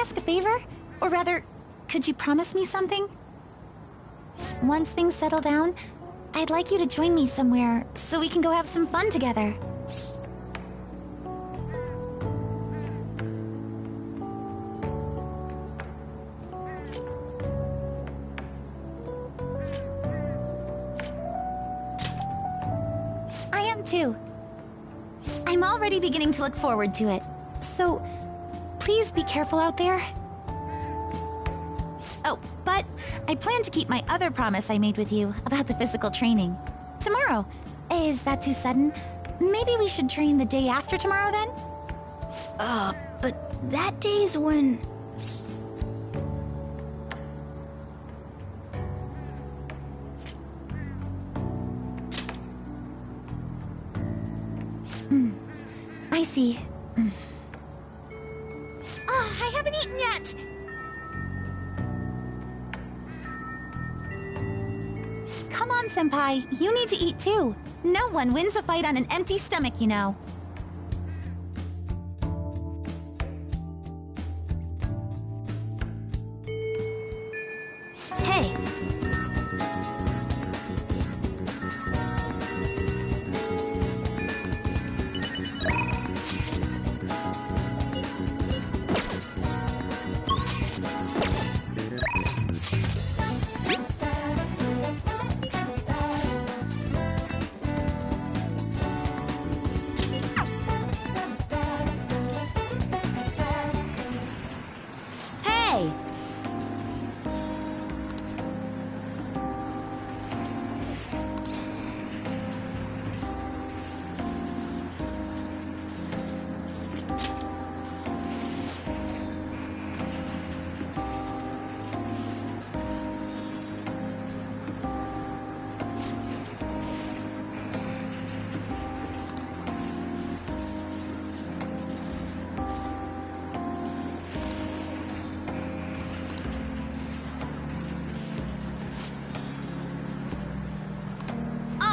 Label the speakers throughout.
Speaker 1: ask a favor? Or rather, could you promise me something? Once things settle down, I'd like you to join me somewhere so we can go have some fun together. I am too. I'm already beginning to look forward to it. So, please be careful out there. Oh, but I plan to keep my other promise I made with you about the physical training. Tomorrow. Is that too sudden? Maybe we should train the day after tomorrow then?
Speaker 2: But that day's when...
Speaker 1: I see. Oh, I haven't eaten yet! Come on, Senpai. You need to eat too. No one wins a fight on an empty stomach, you know.
Speaker 2: Hey.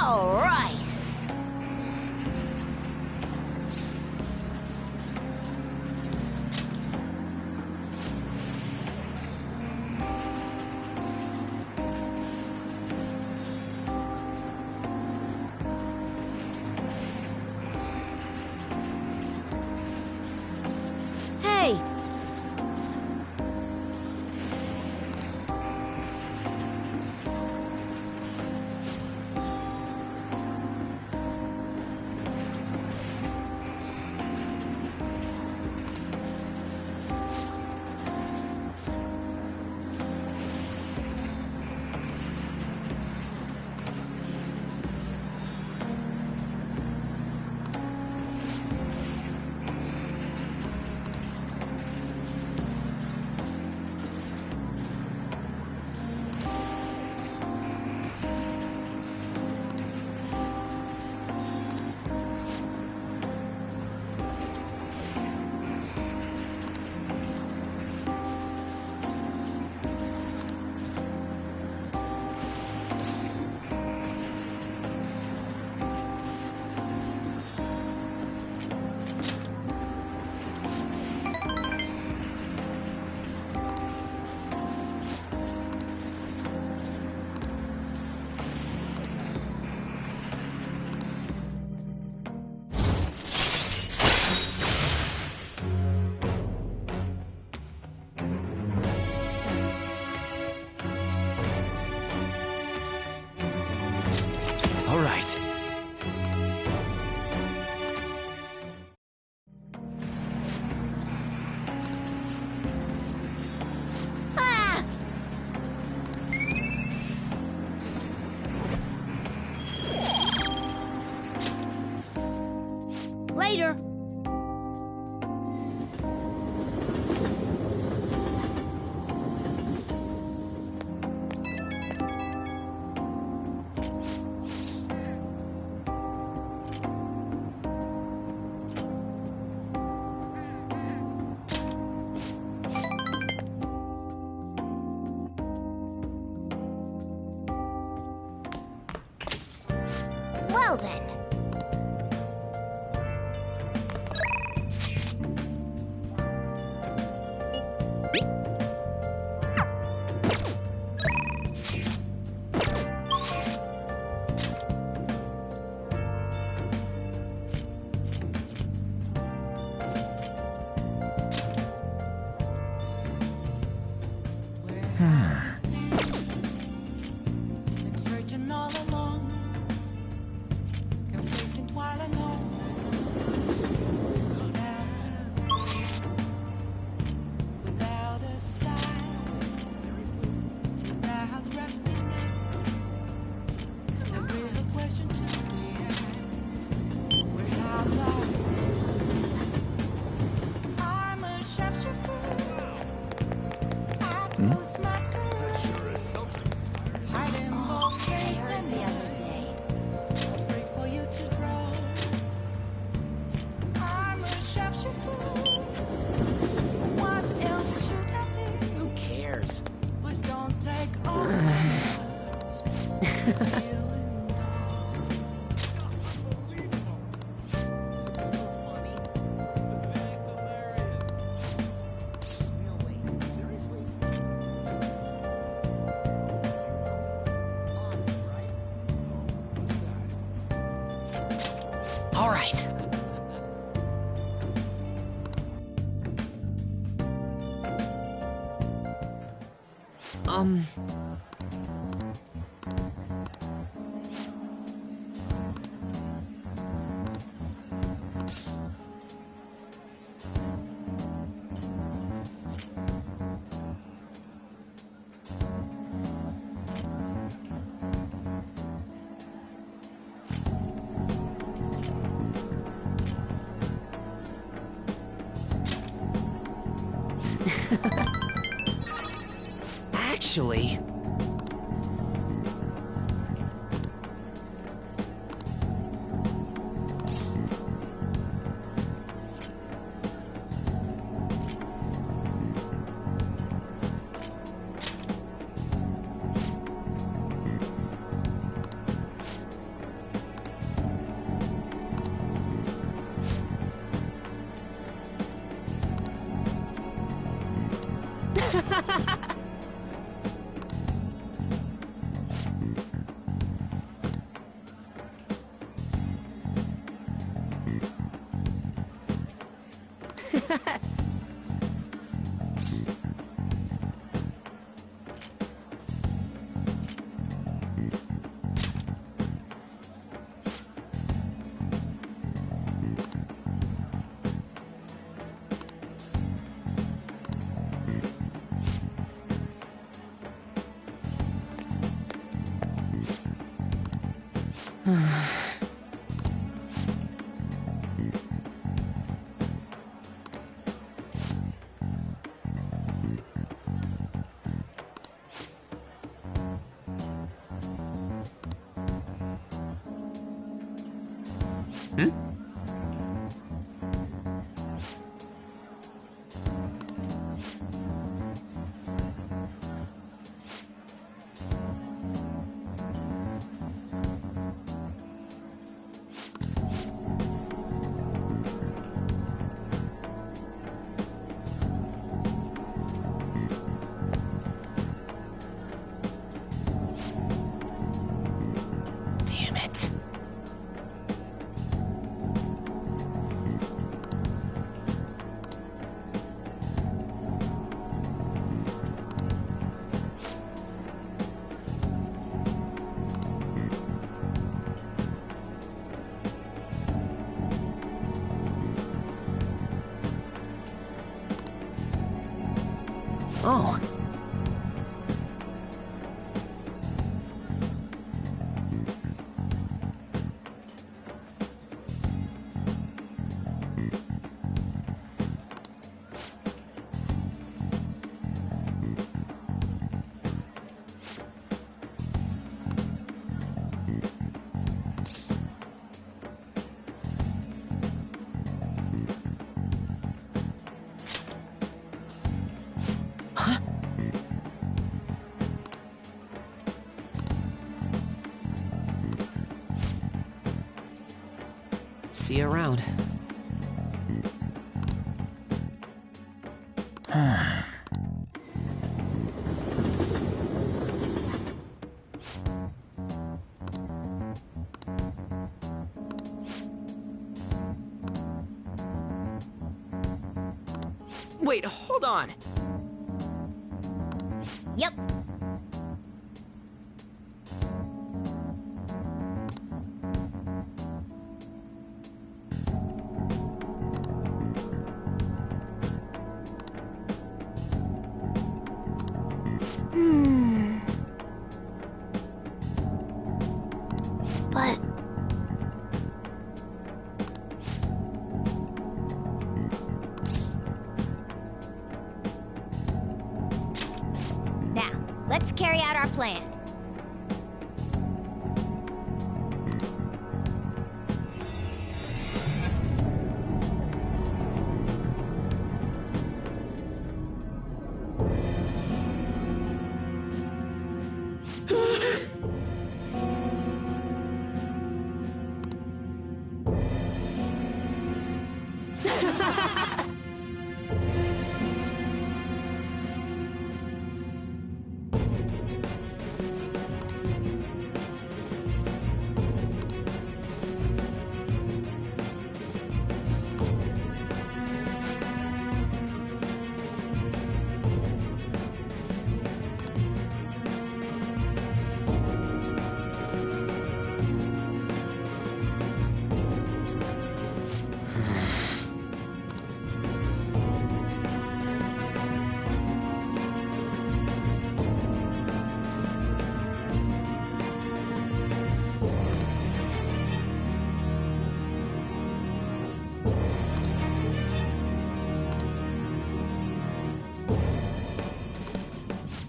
Speaker 2: All right. Hey.
Speaker 3: All right.
Speaker 2: Ah! Later. Well then.
Speaker 4: Been searching all along, complacent while I know without a sign, without resting. There is a question to be asked: where have I'm a sharpshooter. I close my skirt, hiding both face and the other day, afraid for you to grow. I'm a sharpshooter. What else should I be?
Speaker 3: Who cares?
Speaker 4: Please don't take all.
Speaker 3: All right. Actually... Damn it. Oh. See you around.
Speaker 5: Wait, hold on.
Speaker 2: Yep.
Speaker 1: But
Speaker 2: Now, let's carry out our plan.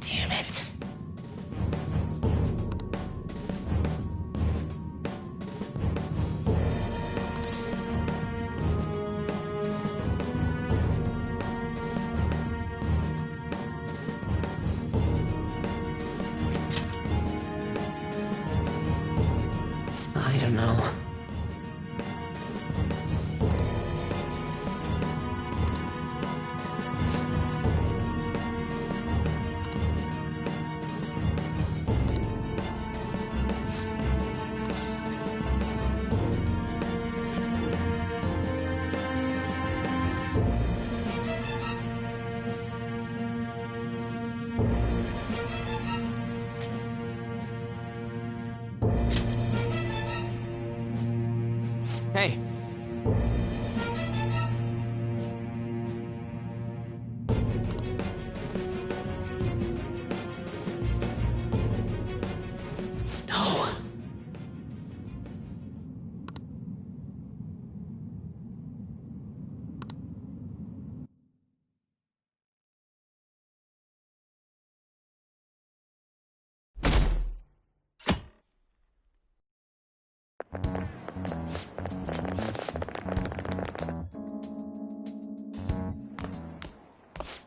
Speaker 3: Damn it. I don't know.
Speaker 5: Hey.
Speaker 3: No.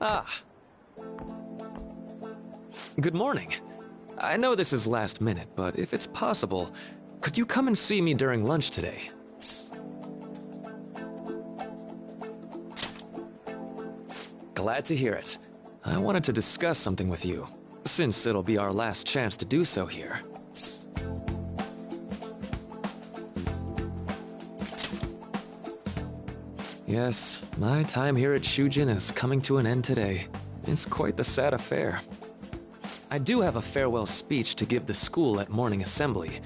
Speaker 6: Ah. Good morning. I know this is last minute, but if it's possible, could you come and see me during lunch today? Glad to hear it. I wanted to discuss something with you, since it'll be our last chance to do so here. Yes, my time here at Shujin is coming to an end today. It's quite the sad affair. I do have a farewell speech to give the school at morning assembly,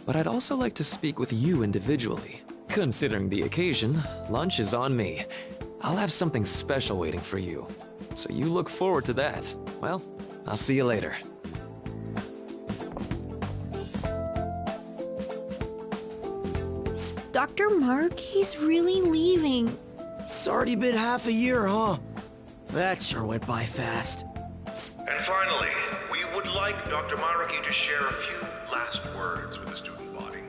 Speaker 6: but I'd also like to speak with you individually. Considering the occasion, lunch is on me. I'll have something special waiting for you, so you look forward to that. Well, I'll see you later.
Speaker 7: Dr. Mark, he's really leaving.
Speaker 5: It's already been half a year, huh? That sure went by fast.
Speaker 8: And finally, we would like Dr. Maruki to share a few last words with the student body.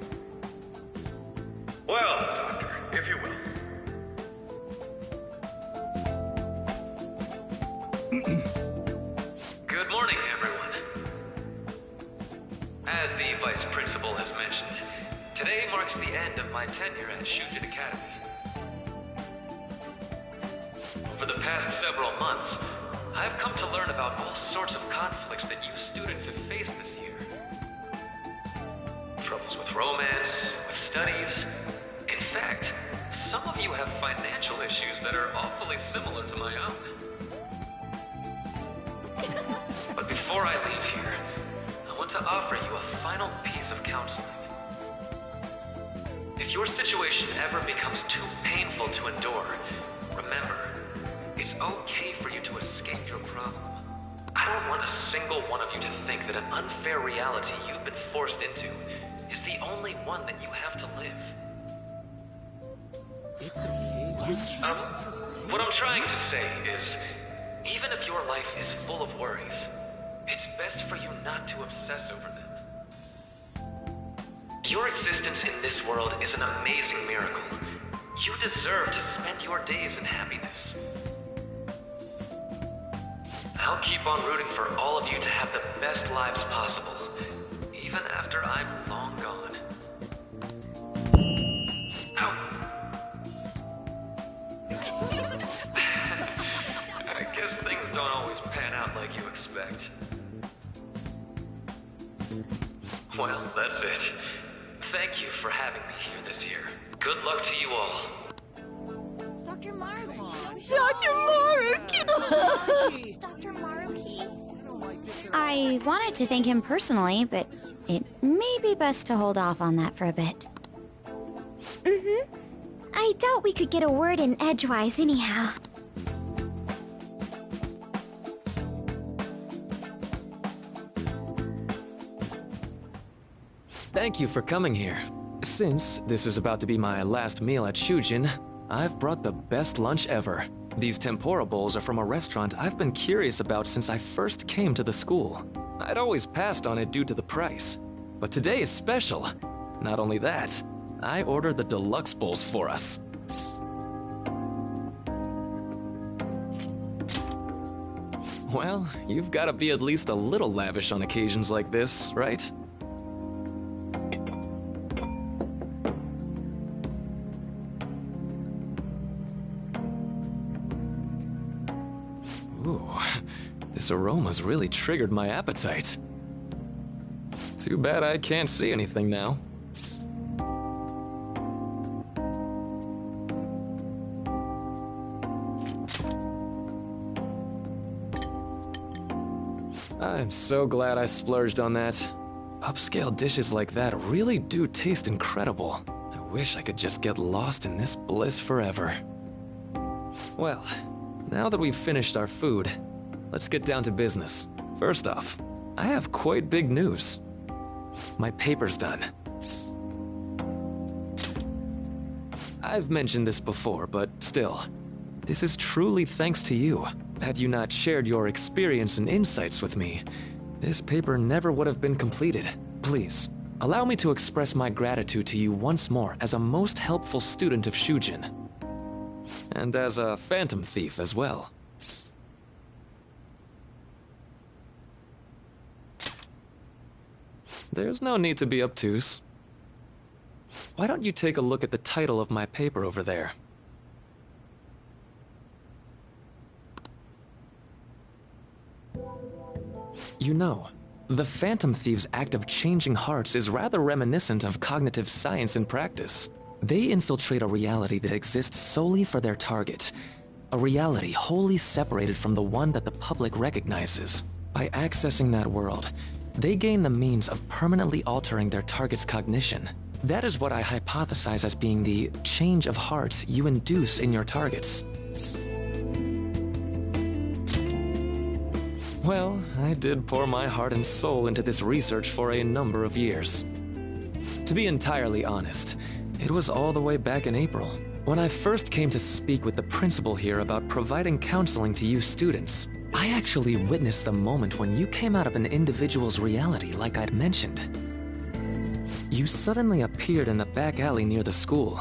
Speaker 8: Well, Doctor, if you will.
Speaker 6: Good morning, everyone. As the Vice Principal has mentioned, today marks the end of my tenure at Shujin Academy. For the past several months, I've come to learn about all sorts of conflicts that you students have faced this year. Troubles with romance, with studies. In fact, some of you have financial issues that are awfully similar to my own. But before Before I leave here, I want to offer you a final piece of counseling. If your situation ever becomes too painful to endure, remember, it's okay for you to escape your problem. I don't want a single one of you to think that an unfair reality you've been forced into is the only one that you have to live.
Speaker 5: It's okay.
Speaker 6: What I'm trying to say is, even if your life is full of worries, it's best for you not to obsess over them. Your existence in this world is an amazing miracle. You deserve to spend your days in happiness. I'll keep on rooting for all of you to have the best lives possible, even after I'm long gone. Ow. I guess things don't always pan out like you expect. Well, that's it. Thank you for having me here this year. Good luck to you all.
Speaker 2: Dr. Maruki. Dr. Maruki.
Speaker 9: I wanted to thank him personally, but it may be best to hold off on that for a bit.
Speaker 1: I doubt we could get a word in edgewise anyhow.
Speaker 6: Thank you for coming here. Since this is about to be my last meal at Shujin, I've brought the best lunch ever. These tempura bowls are from a restaurant I've been curious about since I first came to the school. I'd always passed on it due to the price. But today is special. Not only that, I ordered the deluxe bowls for us. Well, you've got to be at least a little lavish on occasions like this, right? Ooh, this aroma's really triggered my appetite. Too bad I can't see anything now. I'm so glad I splurged on that. Upscale dishes like that really do taste incredible. I wish I could just get lost in this bliss forever. Well, now that we've finished our food, let's get down to business. First off, I have quite big news. My paper's done. I've mentioned this before, but still, this is truly thanks to you. Had you not shared your experience and insights with me, this paper never would have been completed. Please, allow me to express my gratitude to you once more as a most helpful student of Shujin. And as a phantom thief as well. There's no need to be obtuse. Why don't you take a look at the title of my paper over there? You know, the Phantom Thieves' act of changing hearts is rather reminiscent of cognitive science in practice. They infiltrate a reality that exists solely for their target. A reality wholly separated from the one that the public recognizes. By accessing that world, they gain the means of permanently altering their target's cognition. That is what I hypothesize as being the change of heart you induce in your targets. Well, I did pour my heart and soul into this research for a number of years. To be entirely honest, it was all the way back in April, when I first came to speak with the principal here about providing counseling to you students. I actually witnessed the moment when you came out of an individual's reality like I'd mentioned. You suddenly appeared in the back alley near the school.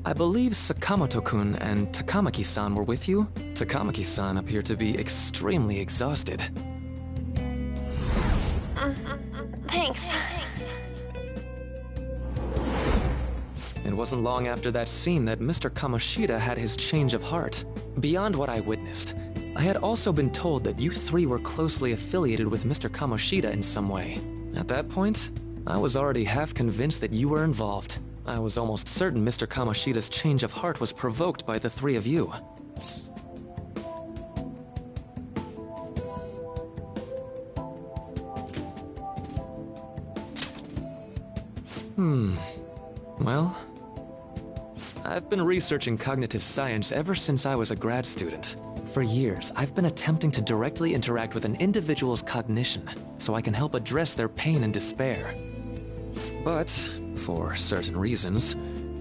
Speaker 6: I believe Sakamoto-kun and Takamaki-san were with you? Takamaki-san appeared to be extremely exhausted.
Speaker 7: Thanks.
Speaker 6: It wasn't long after that scene that Mr. Kamoshida had his change of heart. Beyond what I witnessed, I had also been told that you three were closely affiliated with Mr. Kamoshida in some way. At that point, I was already half convinced that you were involved. I was almost certain Mr. Kamoshida's change of heart was provoked by the three of you. Well, I've been researching cognitive science ever since I was a grad student. For years, I've been attempting to directly interact with an individual's cognition so I can help address their pain and despair. But, for certain reasons,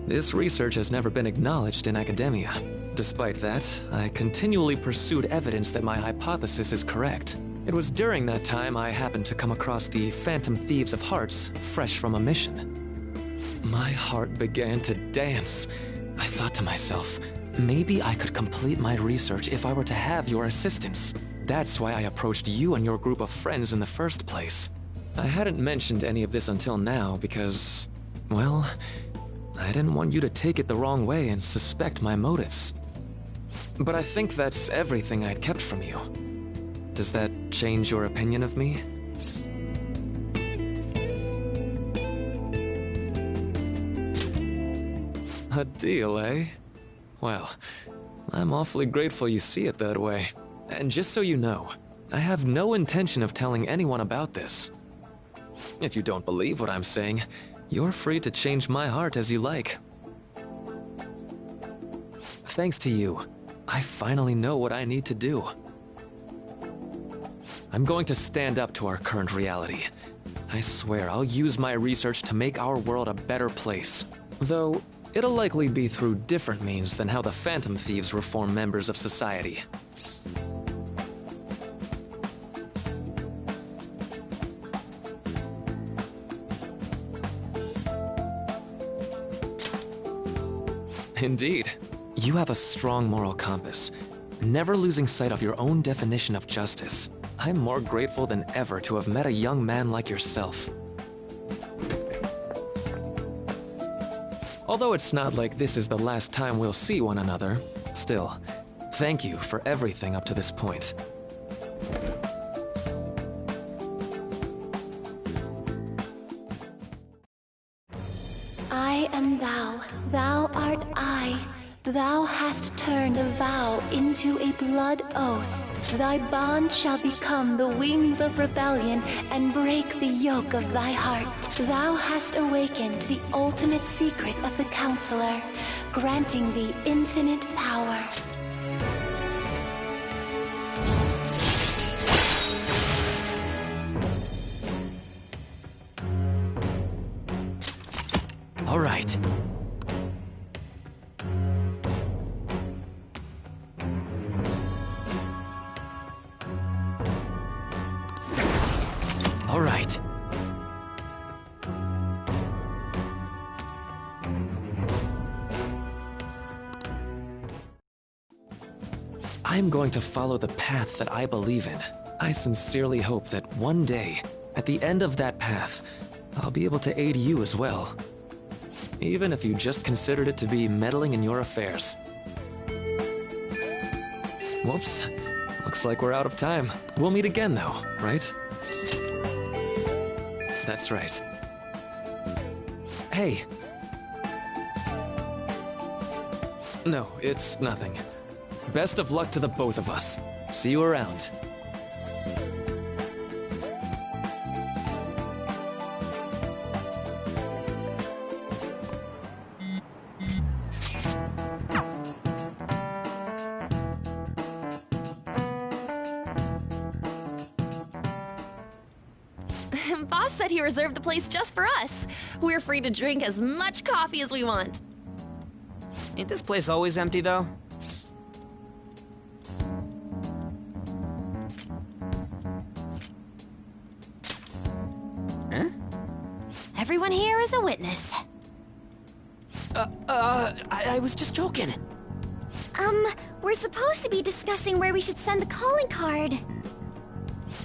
Speaker 6: this research has never been acknowledged in academia. Despite that, I continually pursued evidence that my hypothesis is correct. It was during that time I happened to come across the Phantom Thieves of Hearts, fresh from a mission. My heart began to dance. I thought to myself, maybe I could complete my research if I were to have your assistance. That's why I approached you and your group of friends in the first place. I hadn't mentioned any of this until now because, well, I didn't want you to take it the wrong way and suspect my motives. But I think that's everything I'd kept from you. Does that change your opinion of me? A deal, eh? Well, I'm awfully grateful you see it that way. And just so you know, I have no intention of telling anyone about this. If you don't believe what I'm saying, you're free to change my heart as you like. Thanks to you, I finally know what I need to do. I'm going to stand up to our current reality. I swear I'll use my research to make our world a better place. Though, it'll likely be through different means than how the Phantom Thieves reform members of society. Indeed. You have a strong moral compass, never losing sight of your own definition of justice. I'm more grateful than ever to have met a young man like yourself. Although it's not like this is the last time we'll see one another, still, thank you for everything up to this point.
Speaker 7: I am thou, thou art I. Thou hast turned a vow into a blood oath. Thy bond shall become the wings of rebellion and break the yoke of thy heart. Thou hast awakened the ultimate secret of the Counselor, granting thee infinite power.
Speaker 5: All right. All right.
Speaker 6: I'm going to follow the path that I believe in. I sincerely hope that one day, at the end of that path, I'll be able to aid you as well. Even if you just considered it to be meddling in your affairs. Whoops. Looks like we're out of time. We'll meet again though, right? That's right. Hey. No, it's nothing. Best of luck to the both of us. See you around.
Speaker 2: Boss said he reserved the place just for us. We're free to drink as much coffee as we want.
Speaker 5: Ain't this place always empty, though? Huh?
Speaker 9: Everyone here is a witness.
Speaker 5: I was just joking.
Speaker 1: We're supposed to be discussing where we should send the calling card.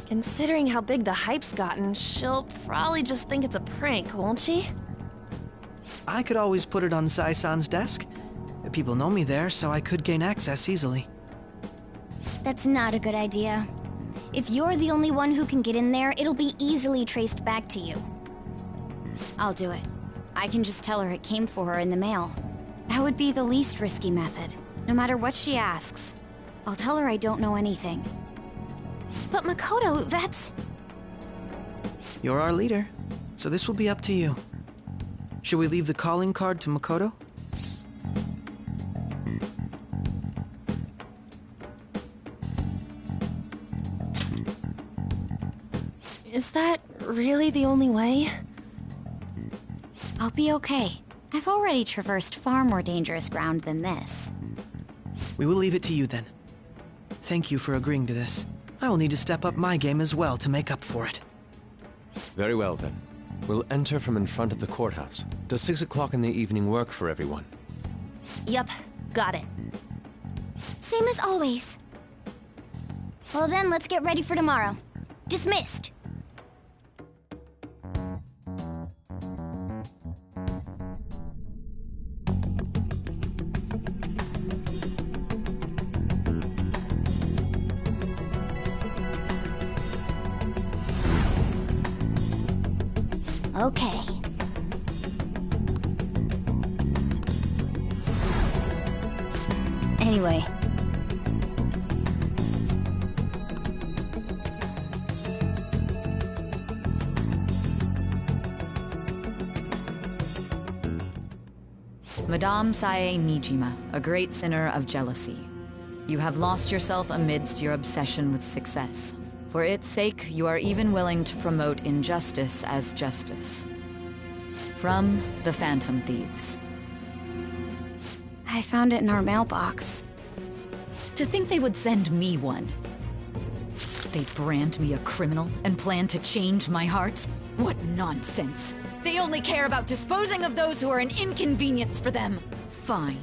Speaker 2: Considering how big the hype's gotten, she'll probably just think it's a prank, won't she?
Speaker 10: I could always put it on Sai-san's desk. People know me there, so I could gain access easily.
Speaker 1: That's not a good idea. If you're the only one who can get in there, it'll be easily traced back to you.
Speaker 9: I'll do it. I can just tell her it came for her in the mail. That would be the least risky method. No matter what she asks, I'll tell her I don't know anything.
Speaker 1: But Makoto, that's...
Speaker 10: You're our leader, so this will be up to you. Should we leave the calling card to Makoto?
Speaker 2: Is that really the only way?
Speaker 9: I'll be okay. I've already traversed far more dangerous ground than this.
Speaker 10: We will leave it to you then. Thank you for agreeing to this. I will need to step up my game as well to make up for it.
Speaker 11: Very well then. We'll enter from in front of the courthouse. Does 6 o'clock in the evening work for everyone?
Speaker 2: Yup, got it.
Speaker 1: Same as always.
Speaker 12: Well then, let's get ready for tomorrow. Dismissed. Okay.
Speaker 9: Anyway.
Speaker 13: Madame Sae Nijima, a great sinner of jealousy. You have lost yourself amidst your obsession with success. For its sake, you are even willing to promote injustice as justice. From the Phantom Thieves.
Speaker 9: I found it in our mailbox.
Speaker 13: To think they would send me one. They brand me a criminal and plan to change my heart? What nonsense! They only care about disposing of those who are an inconvenience for them. Fine.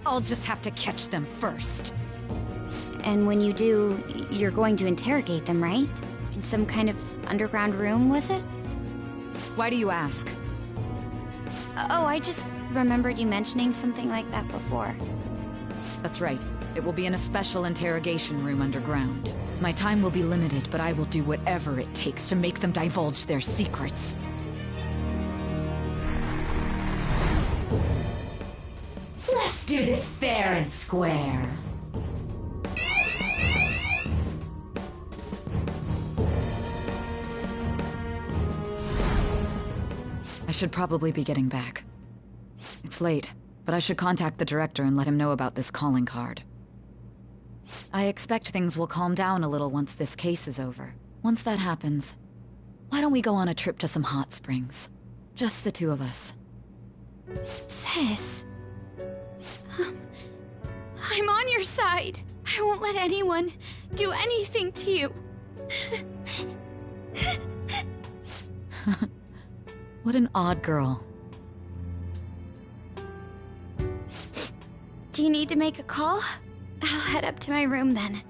Speaker 13: I'll just have to catch them first.
Speaker 9: And when you do, you're going to interrogate them, right? In some kind of underground room, was it?
Speaker 13: Why do you ask?
Speaker 9: Oh, I just remembered you mentioning something like that before.
Speaker 13: That's right. It will be in a special interrogation room underground. My time will be limited, but I will do whatever it takes to make them divulge their secrets.
Speaker 14: Let's do this fair and square.
Speaker 13: I should probably be getting back. It's late, but I should contact the director and let him know about this calling card. I expect things will calm down a little once this case is over. Once that happens, why don't we go on a trip to some hot springs? Just the two of us.
Speaker 9: Sis. I'm on your side. I won't let anyone do anything to you.
Speaker 13: What an odd girl.
Speaker 9: Do you need to make a call? I'll head up to my room then.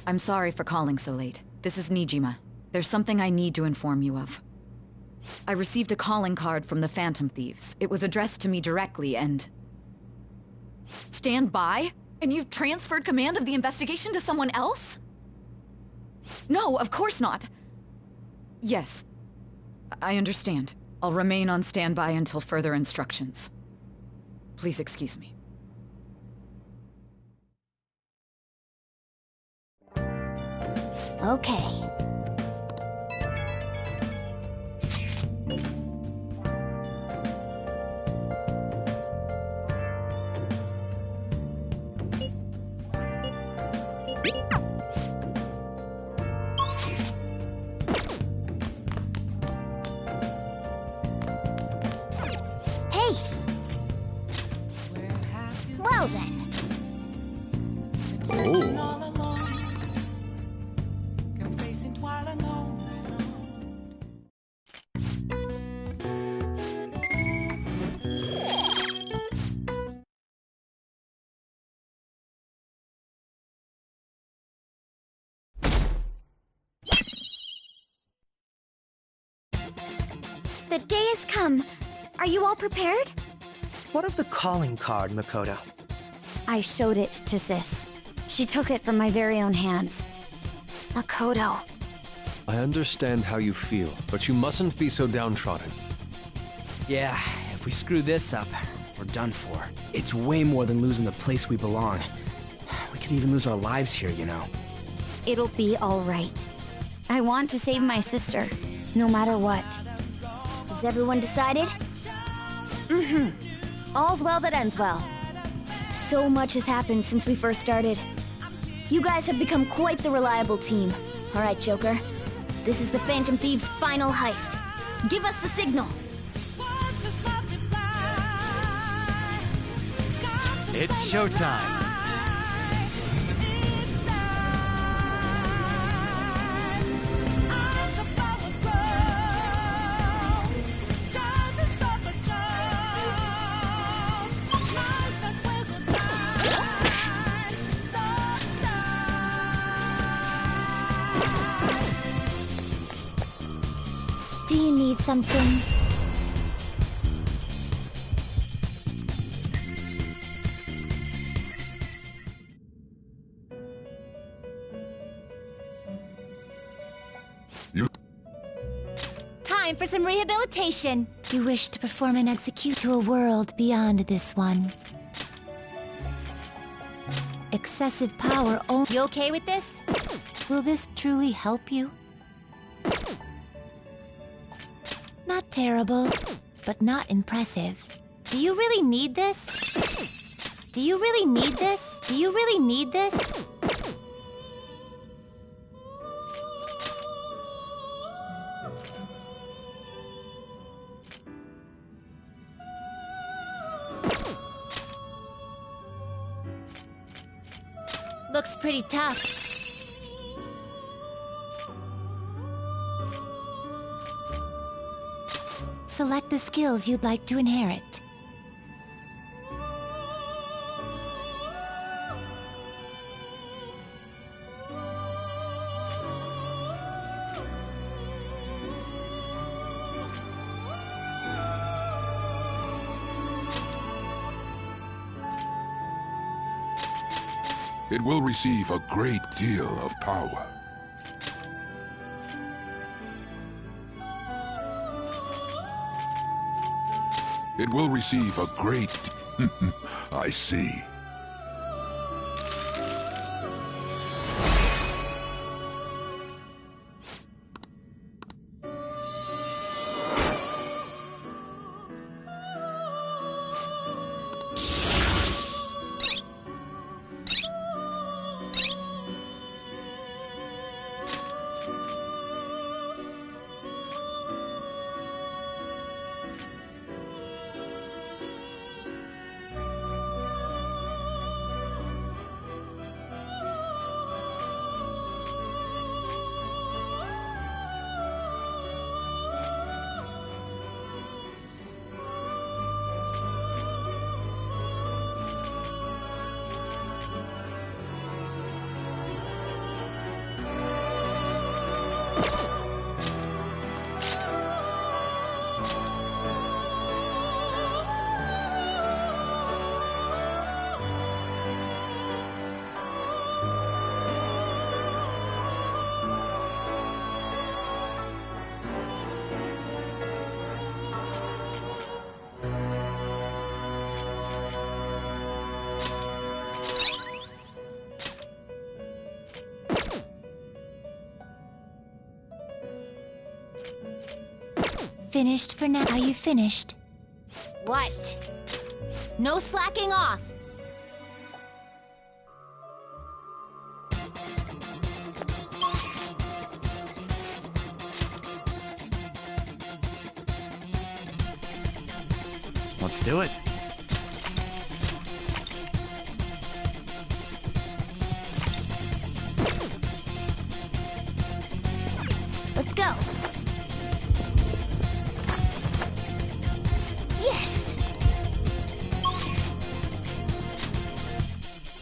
Speaker 13: I'm sorry for calling so late. This is Nijima. There's something I need to inform you of. I received a calling card from the Phantom Thieves. It was addressed to me directly and... Stand by? And you've transferred command of the investigation to someone else? No, of course not. Yes. I understand. I'll remain on standby until further instructions. Please excuse me.
Speaker 12: Okay. Hey! Well then. The day has come. Are you all prepared?
Speaker 10: What of the calling card, Makoto?
Speaker 12: I showed it to Sis. She took it from my very own hands. Makoto.
Speaker 11: I understand how you feel, but you mustn't be so downtrodden.
Speaker 5: Yeah, if we screw this up, we're done for. It's way more than losing the place we belong. We could even lose our lives here, you know.
Speaker 12: It'll be all right. I want to save my sister, no matter what. Has everyone decided?
Speaker 2: All's well that ends well.
Speaker 12: So much has happened since we first started. You guys have become quite the reliable team. All right, Joker. This is the Phantom Thieves' final heist. Give us the signal.
Speaker 15: It's showtime.
Speaker 12: Do you need something?
Speaker 1: Time for some rehabilitation. You wish to perform and execute to a world beyond this one. Excessive power only. You okay with this? Will this truly help you? Not terrible, but not impressive. Do you really need this? Do you really need this? Do you really need this? Looks pretty tough. Select the skills you'd like to inherit.
Speaker 16: It will receive a great deal of power. It will receive a great... I see.
Speaker 1: Finished for now. Are you finished? What? No slacking off!
Speaker 15: Let's do it.
Speaker 1: Let's go! Yes!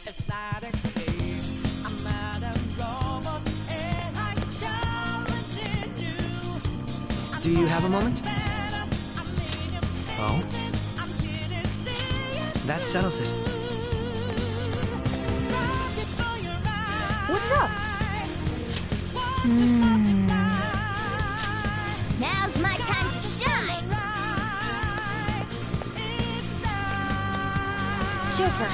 Speaker 4: It's not a game. I'm not a robot, and I challenge you.
Speaker 10: Do you have a moment? Oh? That settles it.
Speaker 1: What's up? Now's my time to shine!
Speaker 12: Joker,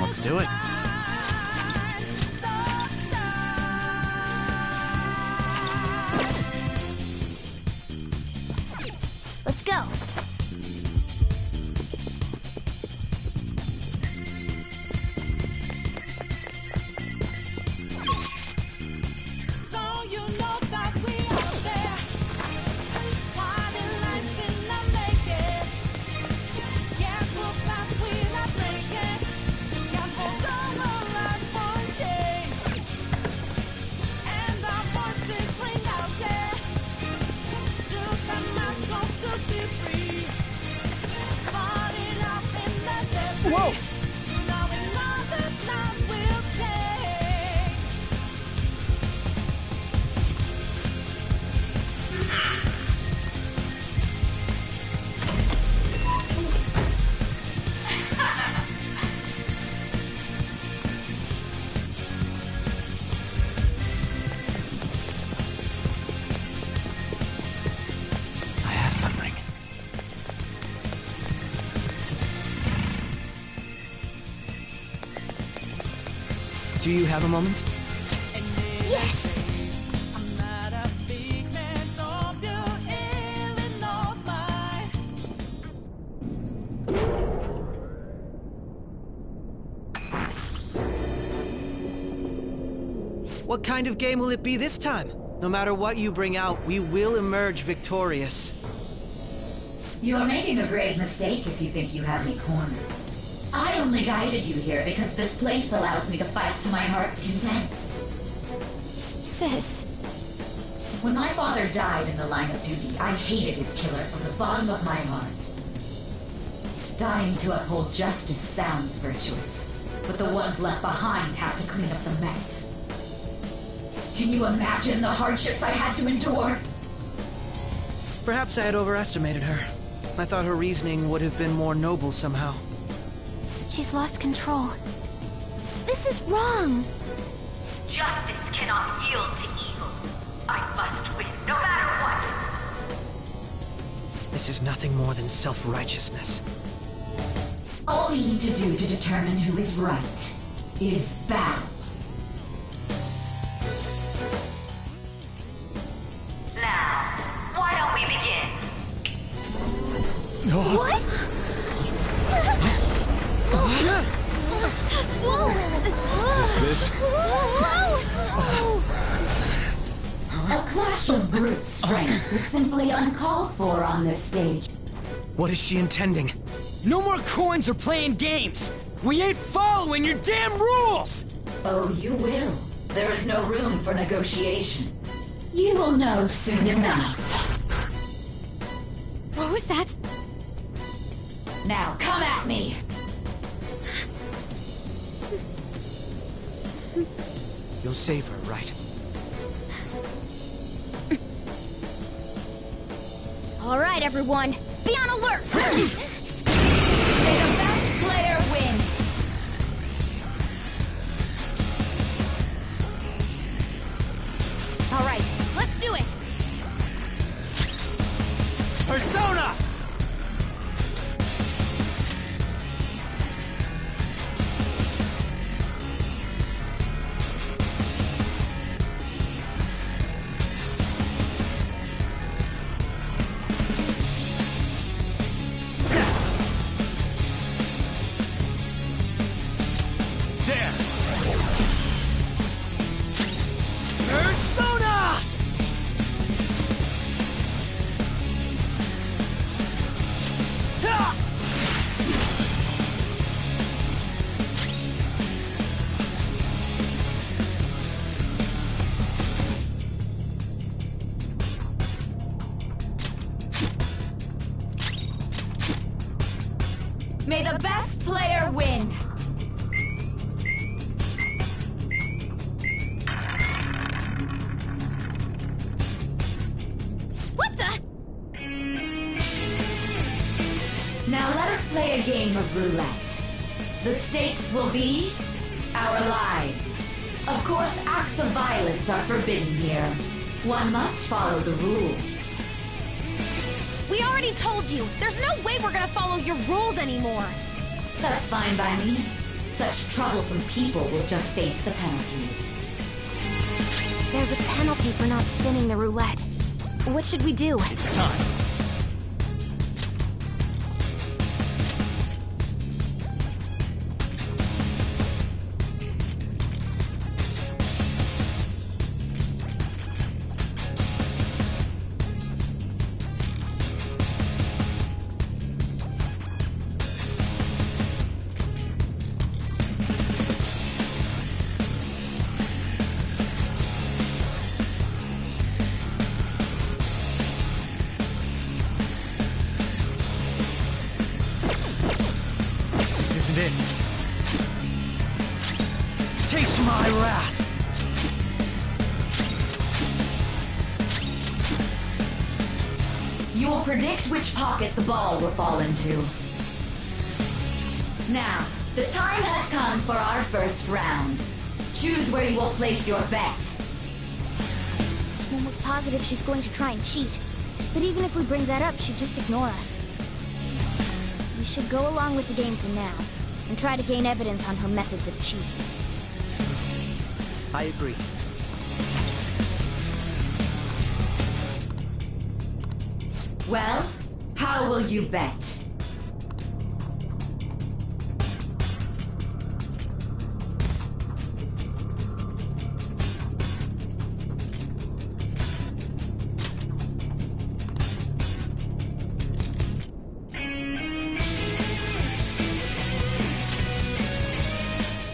Speaker 15: Let's do it.
Speaker 12: Let's go.
Speaker 4: So you know that we are there. Swatting lights in the making. Can't move fast, we're not breaking. Can't hold on our life for change. And our voices ring out there. Took the mask off to be free. Fighting out in the desert.
Speaker 5: Whoa!
Speaker 4: Now we know the time will take.
Speaker 15: I have something.
Speaker 10: Do you have a moment?
Speaker 12: Yes!
Speaker 4: I'm not a big man of you, Illinois mind.
Speaker 10: What kind of game will it be this time? No matter what you bring out, we will emerge victorious.
Speaker 14: You are making a grave mistake if you think you have me cornered. I only guided you here because this place allows me to fight to my heart's content.
Speaker 2: Sis.
Speaker 14: When my father died in the line of duty, I hated his killer from the bottom of my heart. Dying to uphold justice sounds virtuous, but the ones left behind have to clean up the mess. Can you imagine the hardships I had to endure?
Speaker 10: Perhaps I had overestimated her. I thought her reasoning would have been more noble somehow.
Speaker 2: She's lost control. This is wrong.
Speaker 17: Justice cannot yield to evil. I must win, no matter what.
Speaker 10: This is nothing more than self-righteousness.
Speaker 14: All we need to do to determine who is right is battle.
Speaker 17: Now, why don't we begin?
Speaker 2: What?
Speaker 15: This?
Speaker 14: A clash of brute strength is simply uncalled for on this stage.
Speaker 10: What is she intending?
Speaker 5: No more coins or playing games! We ain't following your damn rules!
Speaker 14: Oh, you will. There is no room for negotiation. You will know soon enough.
Speaker 2: What was that?
Speaker 14: Now, come at me!
Speaker 10: You'll save her, right?
Speaker 12: All right, everyone. Be on alert!
Speaker 14: May the best player win!
Speaker 2: All right, let's do it.
Speaker 15: Persona!
Speaker 5: There! Persona!
Speaker 14: May the best player win!
Speaker 2: What the?
Speaker 14: Now let us play a game of roulette. The stakes will be our lives. Of course, acts of violence are forbidden here. One must follow the rules.
Speaker 2: We already told you. There's no way we're gonna follow your rules anymore.
Speaker 14: That's fine by me. Such troublesome people will just face the penalty.
Speaker 2: There's a penalty for not spinning the roulette. What should we do?
Speaker 15: It's time.
Speaker 10: it. Taste my wrath.
Speaker 14: You will predict which pocket the ball will fall into. Now, the time has come for our first round. Choose where you will place your bet.
Speaker 12: I'm almost positive she's going to try and cheat. But even if we bring that up, she'd just ignore us. We should go along with the game for now, and try to gain evidence on her methods of cheating.
Speaker 10: I agree.
Speaker 14: Well, how will you bet?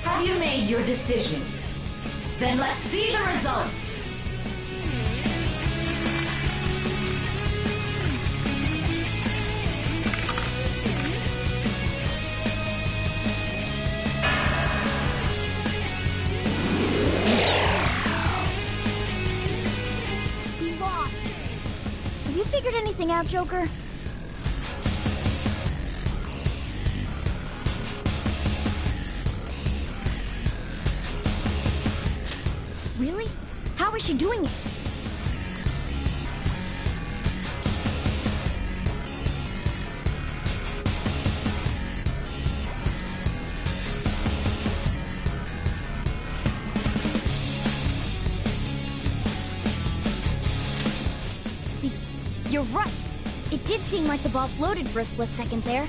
Speaker 14: Have you made your decision? Then let's see the results.
Speaker 12: We lost. Have you figured anything out, Joker? Really? How is she doing it? See, you're right. It did seem like the ball floated for a split second there.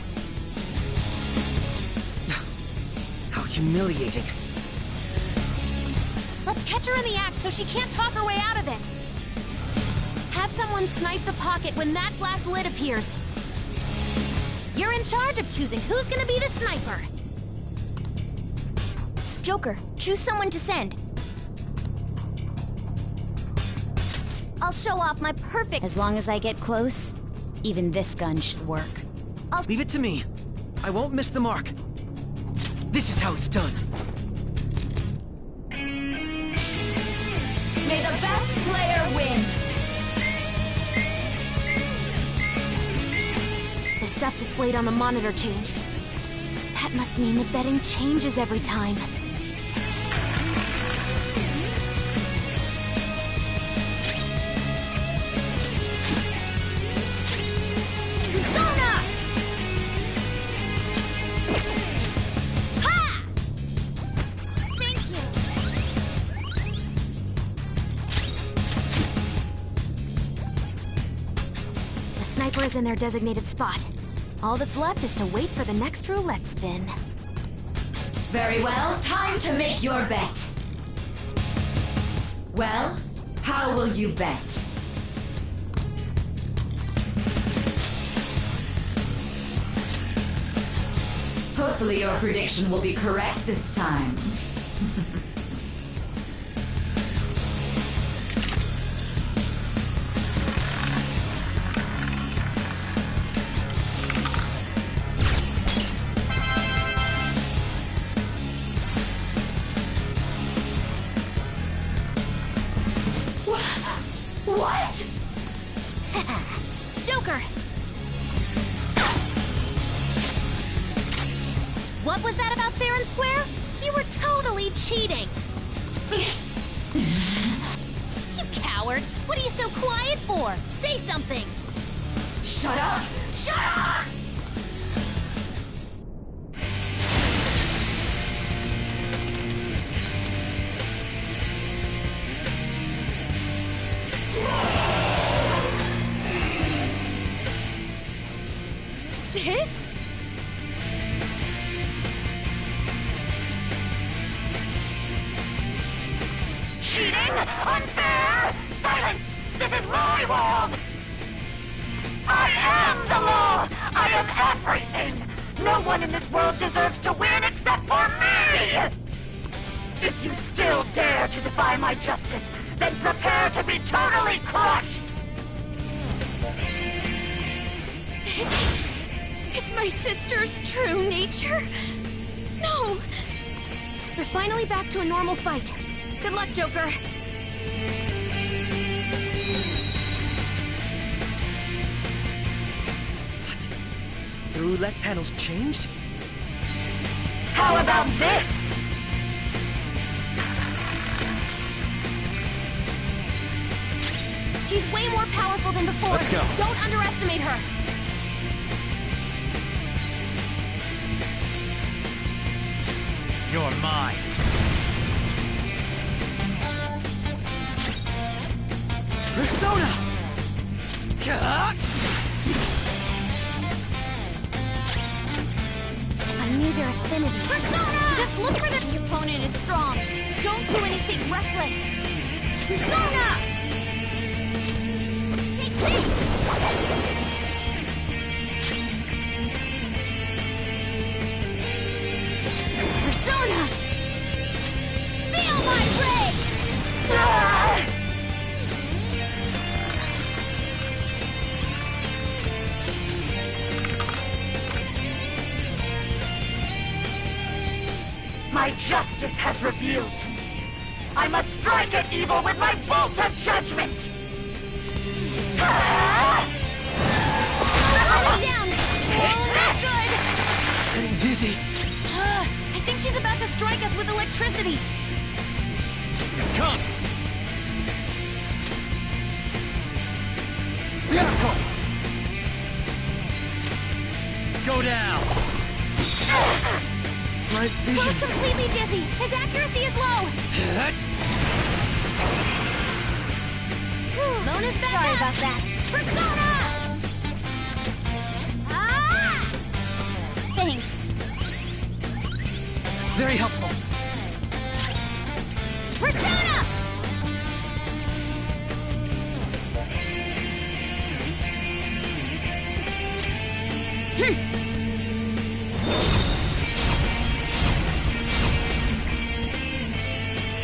Speaker 10: How humiliating.
Speaker 2: Let's catch her in the act so she can't talk her way out of it. Have someone snipe the pocket when that glass lid appears. You're in charge of choosing who's gonna be the sniper.
Speaker 12: Joker, choose someone to send. I'll show off my perfect...
Speaker 9: As long as I get close, even this gun should work.
Speaker 10: Leave it to me. I won't miss the mark. This is how it's done.
Speaker 14: May the best player win!
Speaker 2: The stuff displayed on the monitor changed. That must mean the betting changes every time.
Speaker 12: Persona! Ha! Thank you.
Speaker 2: The sniper is in their designated spot. All that's left is to wait for the next roulette spin.
Speaker 14: Very well, time to make your bet. Well, how will you bet? Hopefully your prediction will be correct this time. What?
Speaker 2: Joker! What was that about fair and square? You were totally cheating! You coward! What are you so quiet for? Say something!
Speaker 14: Shut up! Shut up!
Speaker 2: Sis?
Speaker 17: Cheating? Unfair? Silence! This is my world! I am the law! I am everything! No one in this world deserves to win except for me! If you still dare to defy my justice, then prepare to be totally crushed!
Speaker 2: This is my sister's true nature? No! They're finally back to a normal fight. Good luck, Joker.
Speaker 10: What? The roulette panel's changed?
Speaker 17: How about this?
Speaker 2: She's way more powerful than before.
Speaker 15: Let's go.
Speaker 2: Don't underestimate her.
Speaker 15: You're mine.
Speaker 10: Persona!
Speaker 2: I knew their affinity. Persona! Just look for the opponent is strong. Don't do anything reckless. Persona! Take this! Persona! Feel my rage!
Speaker 17: My justice has revealed to me. I must strike at evil with my bolt of judgment!
Speaker 2: Slow down! Oh, not good!
Speaker 10: Getting dizzy.
Speaker 2: I think she's about to strike us with electricity.
Speaker 15: Come! Miracle! Go down!
Speaker 10: My
Speaker 2: Bro's
Speaker 10: vision.
Speaker 2: completely dizzy. His accuracy is low. Lona's back
Speaker 12: Sorry
Speaker 2: up.
Speaker 12: about that.
Speaker 2: Persona! Ah! Thanks.
Speaker 10: Very helpful.
Speaker 2: Persona!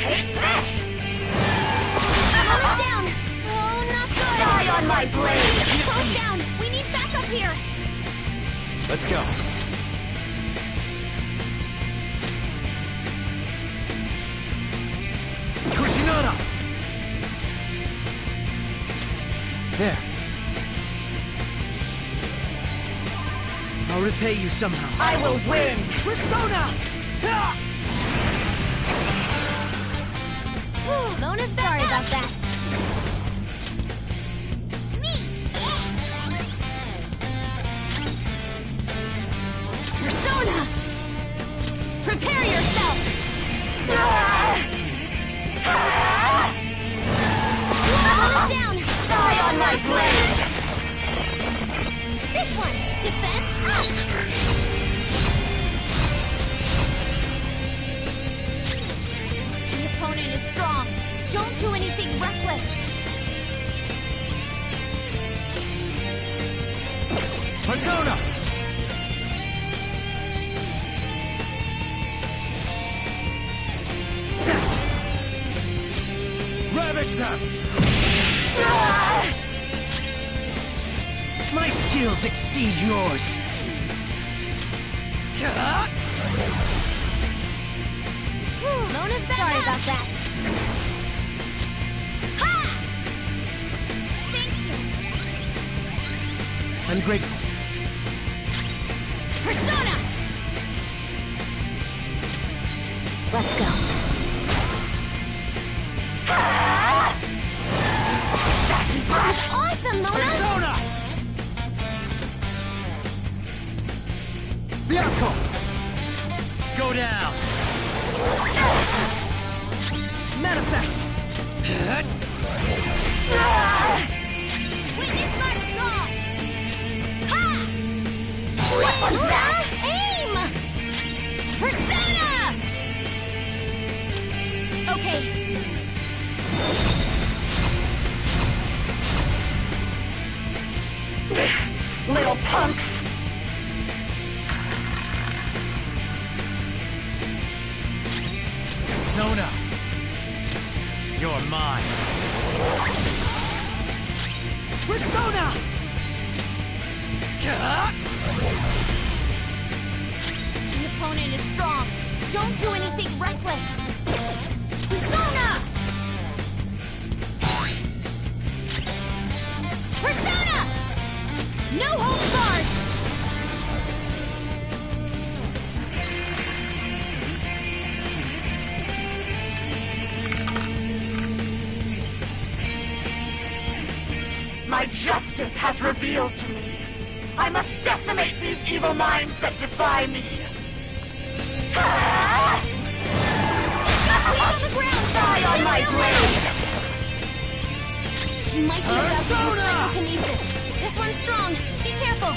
Speaker 17: Take this!
Speaker 2: Slow down! Oh, not good!
Speaker 17: Die on my blade!
Speaker 2: Close down! We need backup here!
Speaker 15: Let's go.
Speaker 10: Kushinada! There. I'll repay you somehow.
Speaker 17: I will win!
Speaker 10: Persona! Ah!
Speaker 2: Lona's back
Speaker 12: Sorry
Speaker 2: up.
Speaker 12: about that.
Speaker 2: Persona! Prepare yourself! Slow down!
Speaker 17: Die on my blade!
Speaker 2: This one! Defense up! The opponent is strong. Don't do anything reckless.
Speaker 15: Persona! Ravage them!
Speaker 10: My skills exceed yours.
Speaker 2: Lona's back
Speaker 12: Sorry
Speaker 2: up.
Speaker 12: about that.
Speaker 2: Ha! Thank you.
Speaker 10: I'm grateful.
Speaker 2: Persona!
Speaker 12: Let's go.
Speaker 2: That's awesome, Mona!
Speaker 15: Persona! Miracle! Go down!
Speaker 10: Manifest!
Speaker 2: Witness my resolve! Ha!
Speaker 17: What was that?
Speaker 2: Aim! Persona! Okay.
Speaker 17: Little punks!
Speaker 15: Persona! You're mine!
Speaker 10: Persona!
Speaker 2: The opponent is strong. Don't do anything reckless! Persona! Persona! No holds barred!
Speaker 17: My justice has revealed to me. I must decimate these evil minds that defy me.
Speaker 2: On the ground!
Speaker 17: Die on my blade!
Speaker 2: She might be about to use psychokinesis. This one's strong. Be careful.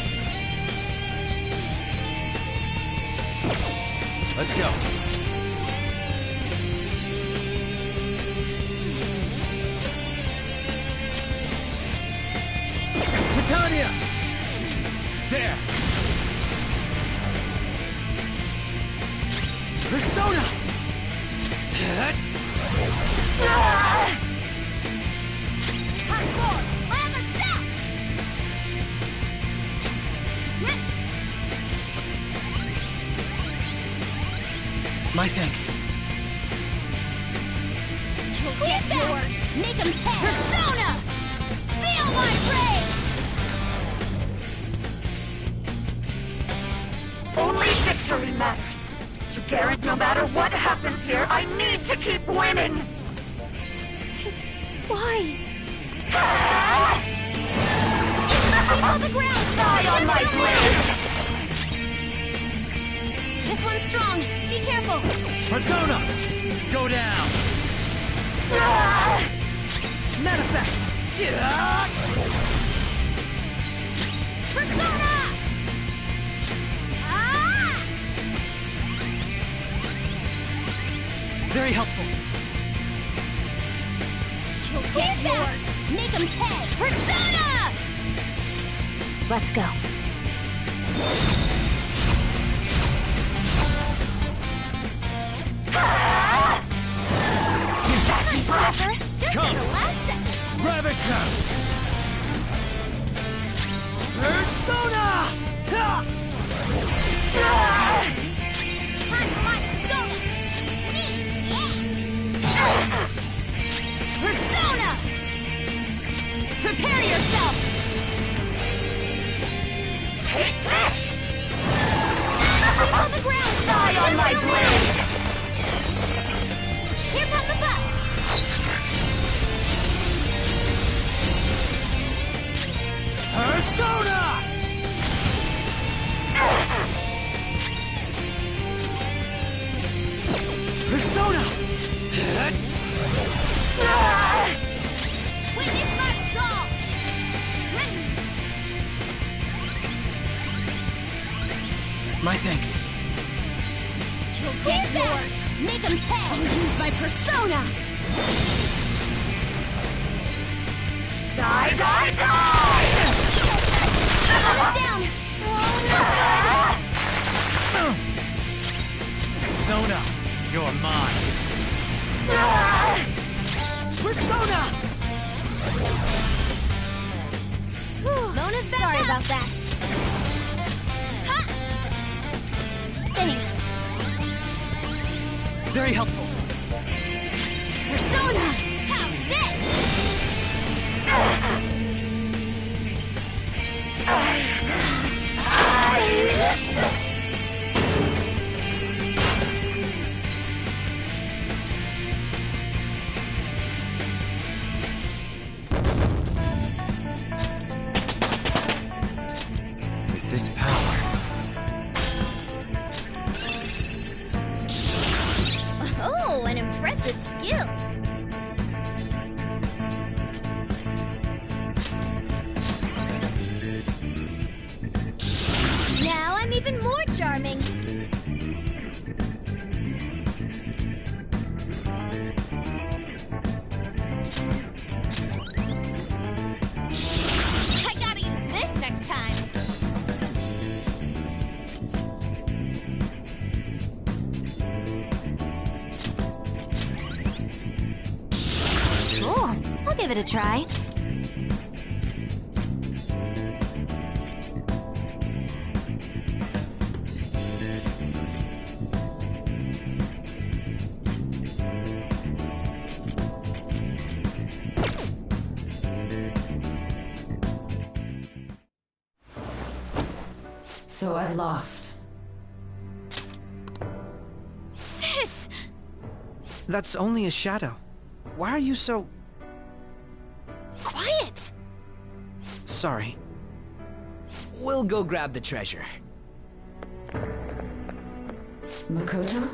Speaker 15: Let's go. Titania! There!
Speaker 5: Persona!
Speaker 2: Hardcore! My other self!
Speaker 10: My thanks.
Speaker 2: You'll get yours! Make him pay! Persona! Feel my rage!
Speaker 17: Only victory matters. To guarantee no matter what happens here, I need to keep winning!
Speaker 2: Why?
Speaker 17: On the ground! Die on my blade!
Speaker 2: This one's strong. Be careful.
Speaker 15: Persona! Go down!
Speaker 10: Manifest!
Speaker 2: Persona! Ah!
Speaker 10: Very helpful.
Speaker 2: You'll get yours. Make him pay. Persona!
Speaker 12: Let's go.
Speaker 2: Sucker! Just
Speaker 15: Come.
Speaker 2: at the last second.
Speaker 15: Ravage them!
Speaker 10: Persona!
Speaker 2: Time for my persona! Me! Yeah! Persona! Prepare yourself!
Speaker 17: Take this!
Speaker 2: On the ground!
Speaker 17: Die on my blade!
Speaker 2: Here come the bus!
Speaker 15: Persona!
Speaker 10: Persona!
Speaker 2: Witness my resolve!
Speaker 10: My thanks.
Speaker 2: You'll get yours! Make him pay! I'll use my persona!
Speaker 17: Die, die, die!
Speaker 2: Down! Oh, not
Speaker 15: Persona! You're mine!
Speaker 10: Persona!
Speaker 2: good! Lona's back. Sorry about that. Ha! Thanks.
Speaker 10: Very helpful.
Speaker 2: Persona! How's this?
Speaker 15: With this power,
Speaker 2: Oh, an impressive skill. Now I'm even more charming. I gotta use this next time. Cool. I'll give it a try.
Speaker 13: So I've lost.
Speaker 2: Sis!
Speaker 10: That's only a shadow. Why are you so...
Speaker 2: Quiet!
Speaker 10: Sorry.
Speaker 5: We'll go grab the treasure.
Speaker 13: Makoto?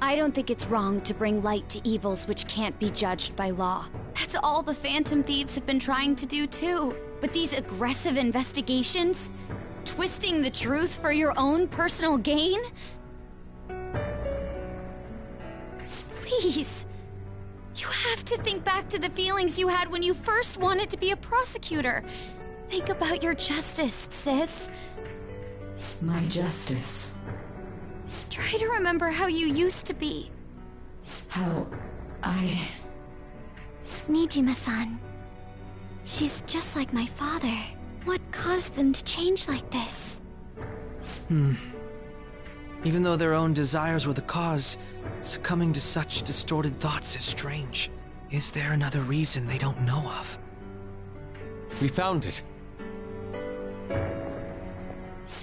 Speaker 9: I don't think it's wrong to bring light to evils which can't be judged by law. That's all the Phantom Thieves have been trying to do too. But these aggressive investigations? Twisting the truth for your own personal gain? Please. You have to think back to the feelings you had when you first wanted to be a prosecutor. Think about your justice, sis.
Speaker 13: My justice.
Speaker 9: Try to remember how you used to be.
Speaker 13: How I...
Speaker 12: Nijima-san. She's just like my father. What caused them to change like this?
Speaker 10: Even though their own desires were the cause, succumbing to such distorted thoughts is strange. Is there another reason they don't know of?
Speaker 11: We found it.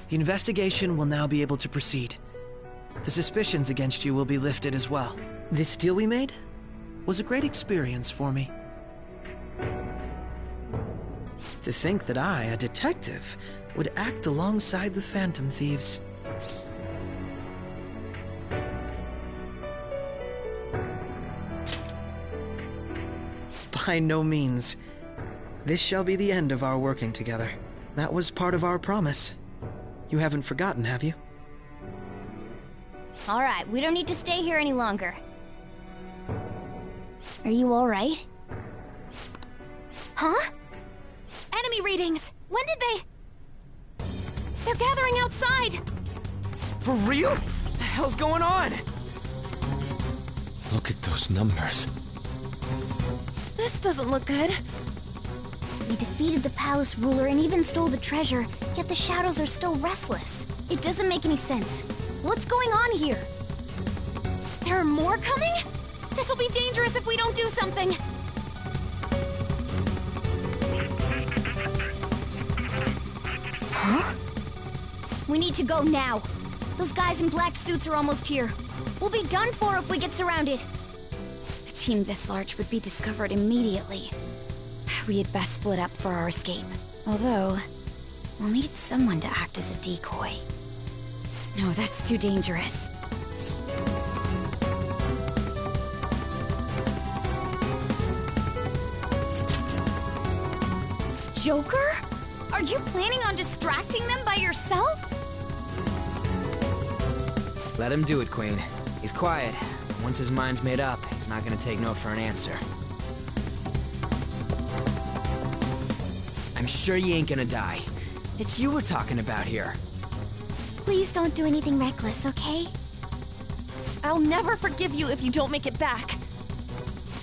Speaker 10: The investigation will now be able to proceed. The suspicions against you will be lifted as well. This deal we made was a great experience for me. To think that I, a detective, would act alongside the Phantom Thieves. By no means. This shall be the end of our working together. That was part of our promise. You haven't forgotten, have you?
Speaker 12: All right, we don't need to stay here any longer. Are you all right?
Speaker 2: Huh? Enemy readings! When did they... They're gathering outside!
Speaker 5: For real? What the hell's going on?
Speaker 11: Look at those numbers.
Speaker 2: This doesn't look good.
Speaker 12: We defeated the palace ruler and even stole the treasure, yet the shadows are still restless. It doesn't make any sense. What's going on here?
Speaker 2: There are more coming? This'll be dangerous if we don't do something!
Speaker 12: Huh? We need to go now. Those guys in black suits are almost here. We'll be done for if we get surrounded.
Speaker 9: A team this large would be discovered immediately. We had best split up for our escape. Although, we'll need someone to act as a decoy. No, that's too dangerous. Joker? Are you planning on distracting them by yourself?
Speaker 5: Let him do it, Queen. He's quiet. Once his mind's made up, he's not gonna take no for an answer. I'm sure you ain't gonna die. It's you we're talking about here.
Speaker 12: Please don't do anything reckless, okay?
Speaker 2: I'll never forgive you if you don't make it back.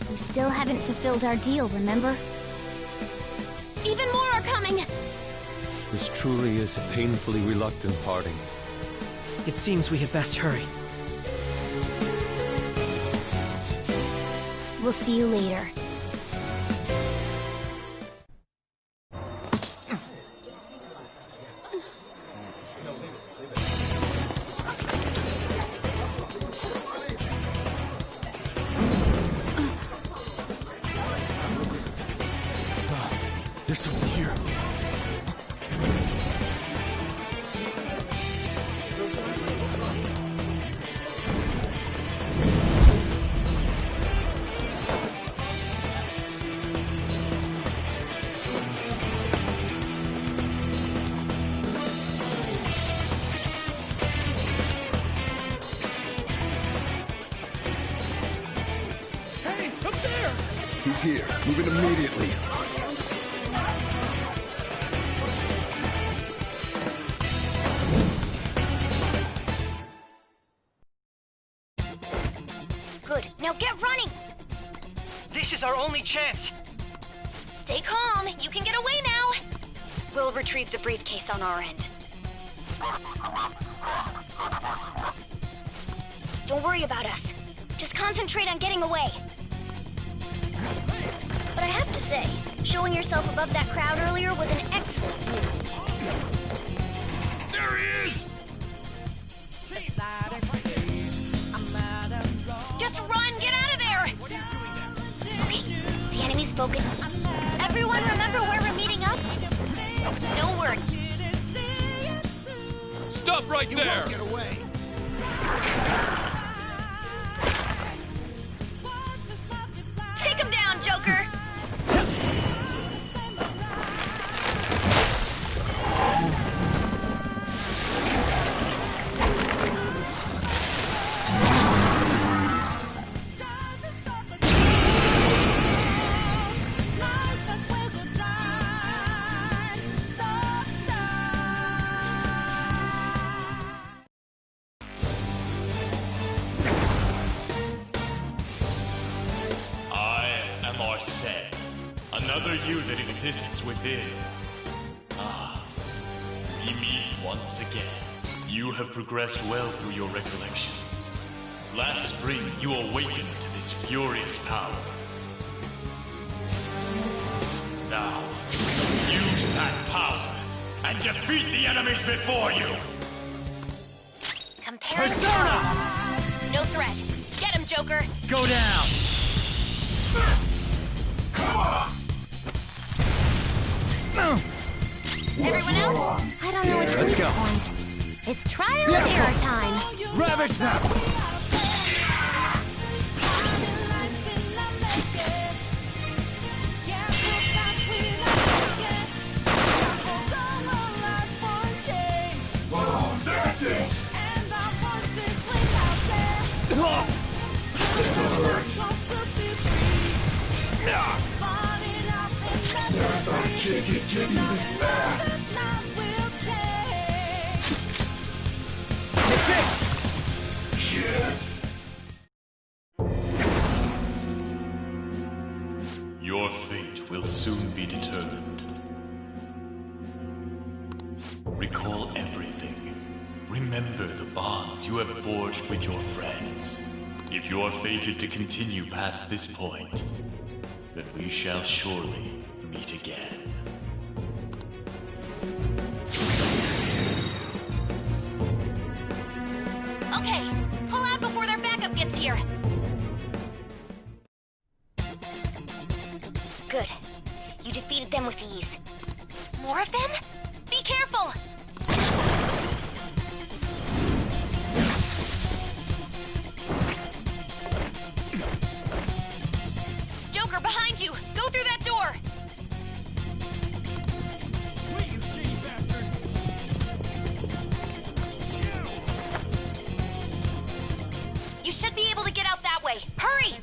Speaker 12: We still haven't fulfilled our deal, remember?
Speaker 2: Even more are coming!
Speaker 11: This truly is a painfully reluctant parting.
Speaker 10: It seems we had best hurry.
Speaker 12: We'll see you later.
Speaker 16: There's someone here.
Speaker 15: Hey, up there!
Speaker 16: He's here. Move in immediately.
Speaker 12: Good. Now get running!
Speaker 10: This is our only chance!
Speaker 2: Stay calm. You can get away now.
Speaker 9: We'll retrieve the briefcase on our end.
Speaker 12: Don't worry about us. Just concentrate on getting away. But I have to say, showing yourself above that crowd earlier was an excellent move.
Speaker 15: Stop right there!
Speaker 10: You won't get away!
Speaker 2: Take him down, Joker!
Speaker 18: Another you that exists within. Ah, we meet once again. You have progressed well through your recollections. Last spring, you awakened to this furious power. Now, use that power and defeat the enemies before you!
Speaker 2: Persona! No threat. Get him, Joker!
Speaker 18: Go down!
Speaker 16: Come on!
Speaker 2: Everyone else?
Speaker 12: I don't know what's
Speaker 15: Let's go.
Speaker 12: point. It's trial and error time.
Speaker 15: Ravage them!
Speaker 16: Oh, that's it! That kid could give you this back! Kid!
Speaker 18: Your fate will soon be determined. Recall everything. Remember the bonds you have forged with your friends. If you are fated to continue past this point, then we shall surely meet again.
Speaker 2: Okay, pull out before their backup gets here. Good. You defeated them with ease. More of them? Be careful! Joker, behind you! Go through that door!
Speaker 15: Wait, you shitty bastards!
Speaker 2: You should be able to get out that way. Hurry!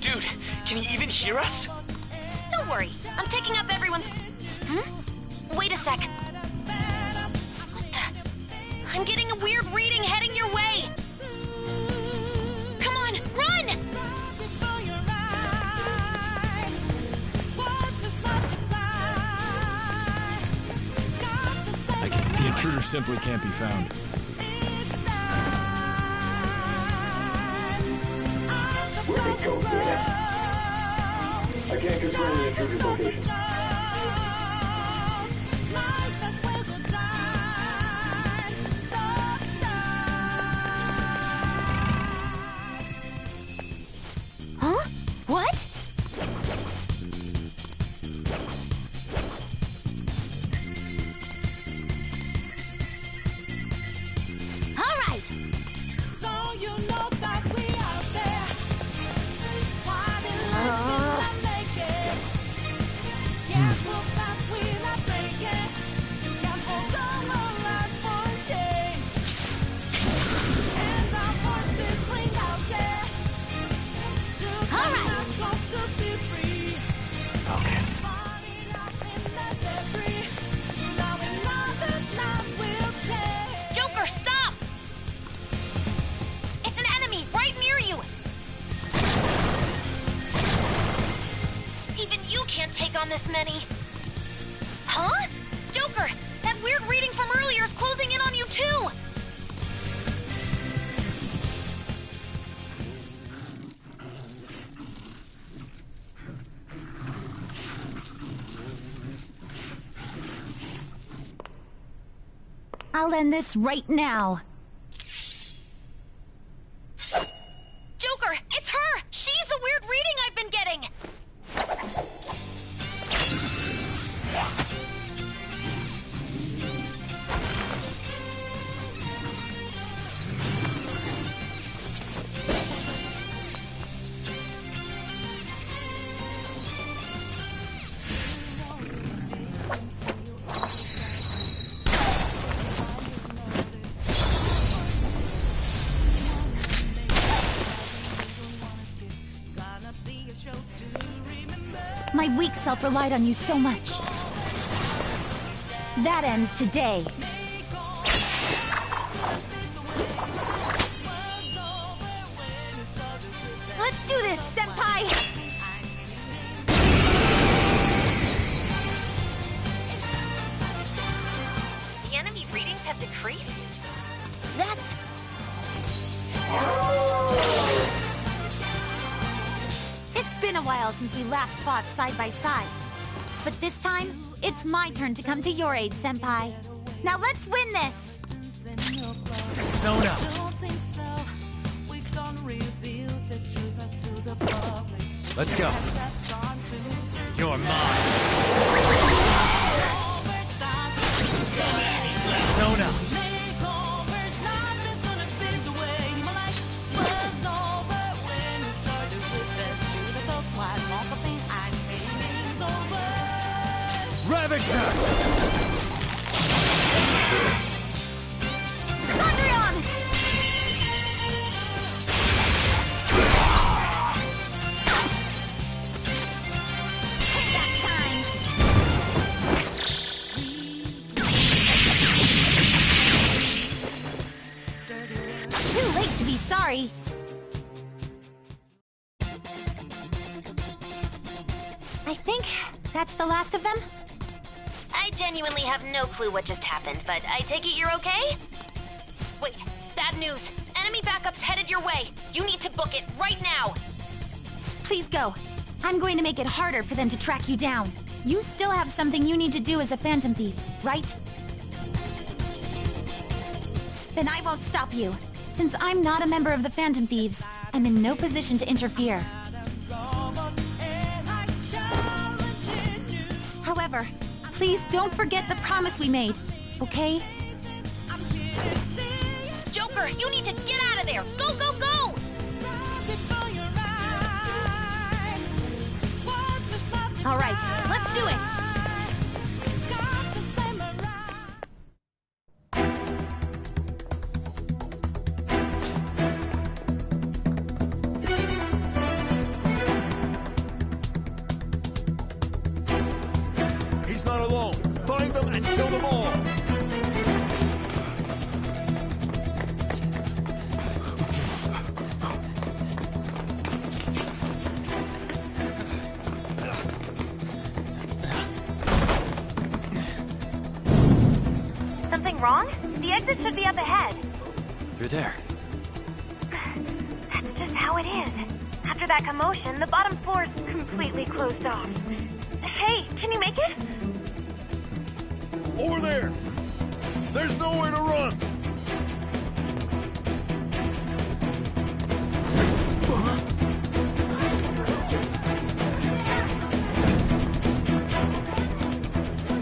Speaker 10: Dude, can you even hear us?
Speaker 2: Don't worry. I'm picking up everyone's... Wait a sec. What the... I'm getting a weird reading heading your way! Come on, run!
Speaker 15: The intruder simply can't be found.
Speaker 19: Where'd they go, damn it? I can't confirm the intruder's location.
Speaker 2: Huh? What? All right.
Speaker 4: So you know that we out there. Sliding like we not naked. Yeah, we'll fast, we not breaking. Can't hold on our life for a change. And our voices ring out there.
Speaker 2: All right.
Speaker 10: Focus.
Speaker 2: Joker, stop! It's an enemy right near you! Even you can't take on this many. Huh? Joker, that weird reading from earlier is closing in on you too!
Speaker 1: I'll end this right now.
Speaker 2: Joker, it's her! She's the weird reading I've been getting!
Speaker 1: My weak self relied on you so much. That ends today. Let's do this, Senpai!
Speaker 2: The enemy readings have decreased? That's...
Speaker 1: It's been a while since we last fought side by side. But this time, it's my turn to come to your aid, Senpai. Now let's win this!
Speaker 15: Sona! Let's go. You're mine. Sona! Ravage her!
Speaker 1: Thunderion! Too late to be sorry. I think that's the last of them.
Speaker 2: I genuinely have no clue what just happened, but I take it you're okay? Wait, bad news. Enemy backup's headed your way. You need to book it right now.
Speaker 1: Please go. I'm going to make it harder for them to track you down. You still have something you need to do as a Phantom Thief, right? Then I won't stop you. Since I'm not a member of the Phantom Thieves, I'm in no position to interfere. However, please don't forget the promise we made, okay?
Speaker 2: Joker, you need to get out of there! Go, go, go!
Speaker 1: All right, let's do it!
Speaker 20: He's not alone. Find them and kill them all.
Speaker 2: Something wrong? The exit should be up ahead.
Speaker 6: You're there.
Speaker 2: That's just how it is. After that commotion, the bottom floor's completely closed off. Hey, can you make it?
Speaker 20: Over there. There's nowhere to run.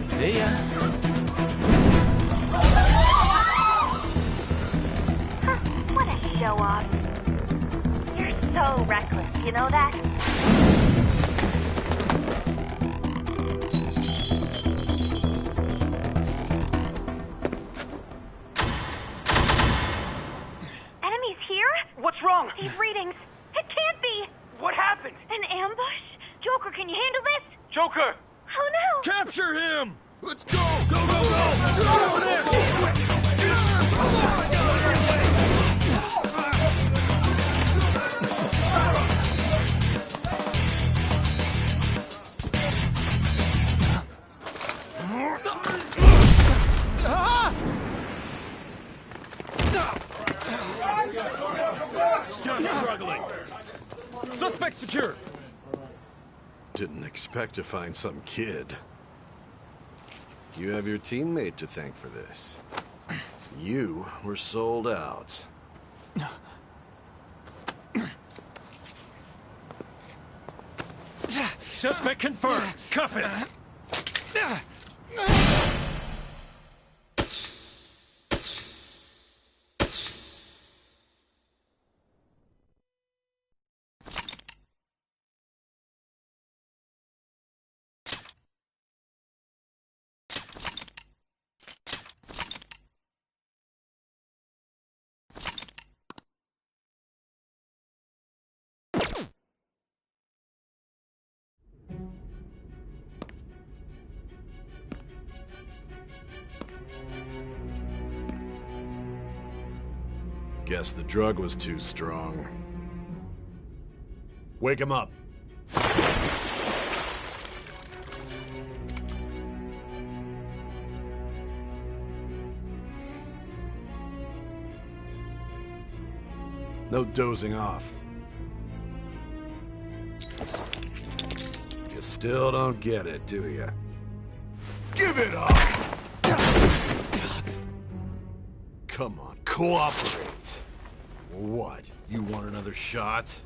Speaker 6: See ya.
Speaker 2: What a show off. You're so reckless, you know that? Enemies here?
Speaker 21: What's wrong?
Speaker 2: These readings. It can't be.
Speaker 21: What happened?
Speaker 2: An ambush? Joker, can you handle this?
Speaker 21: Joker!
Speaker 2: Oh no!
Speaker 20: Capture him! Let's go! Go, go, go! Over there!
Speaker 15: Stop struggling! Suspect secured!
Speaker 22: Didn't expect to find some kid. You have your teammate to thank for this. You were sold out.
Speaker 15: Suspect confirmed. Cuff it!
Speaker 22: Guess the drug was too strong. Wake him up. No dozing off. You still don't get it, do you? Give it up! Come on, cooperate. What? You want another shot?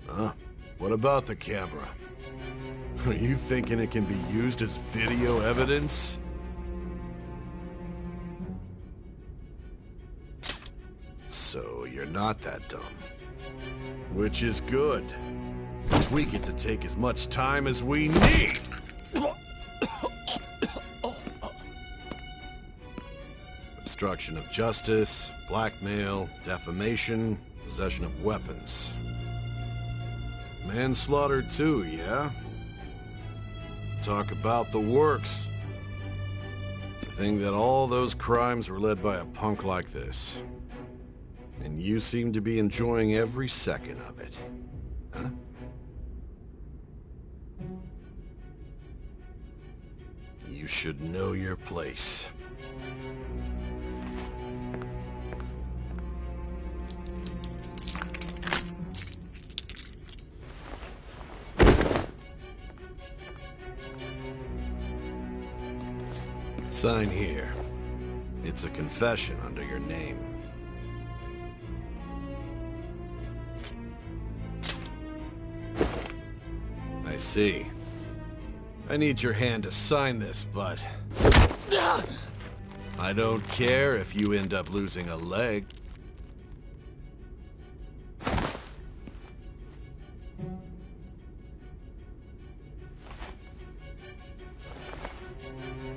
Speaker 22: Huh? What about the camera? Are you thinking it can be used as video evidence? So you're not that dumb. Which is good. We get to take as much time as we need! Obstruction of justice, blackmail, defamation, possession of weapons. Manslaughter too, yeah? Talk about the works. To think that all those crimes were led by a punk like this. And you seem to be enjoying every second of it. Huh? You should know your place. Sign here. It's a confession under your name. I see. I need your hand to sign this, but I don't care if you end up losing a leg.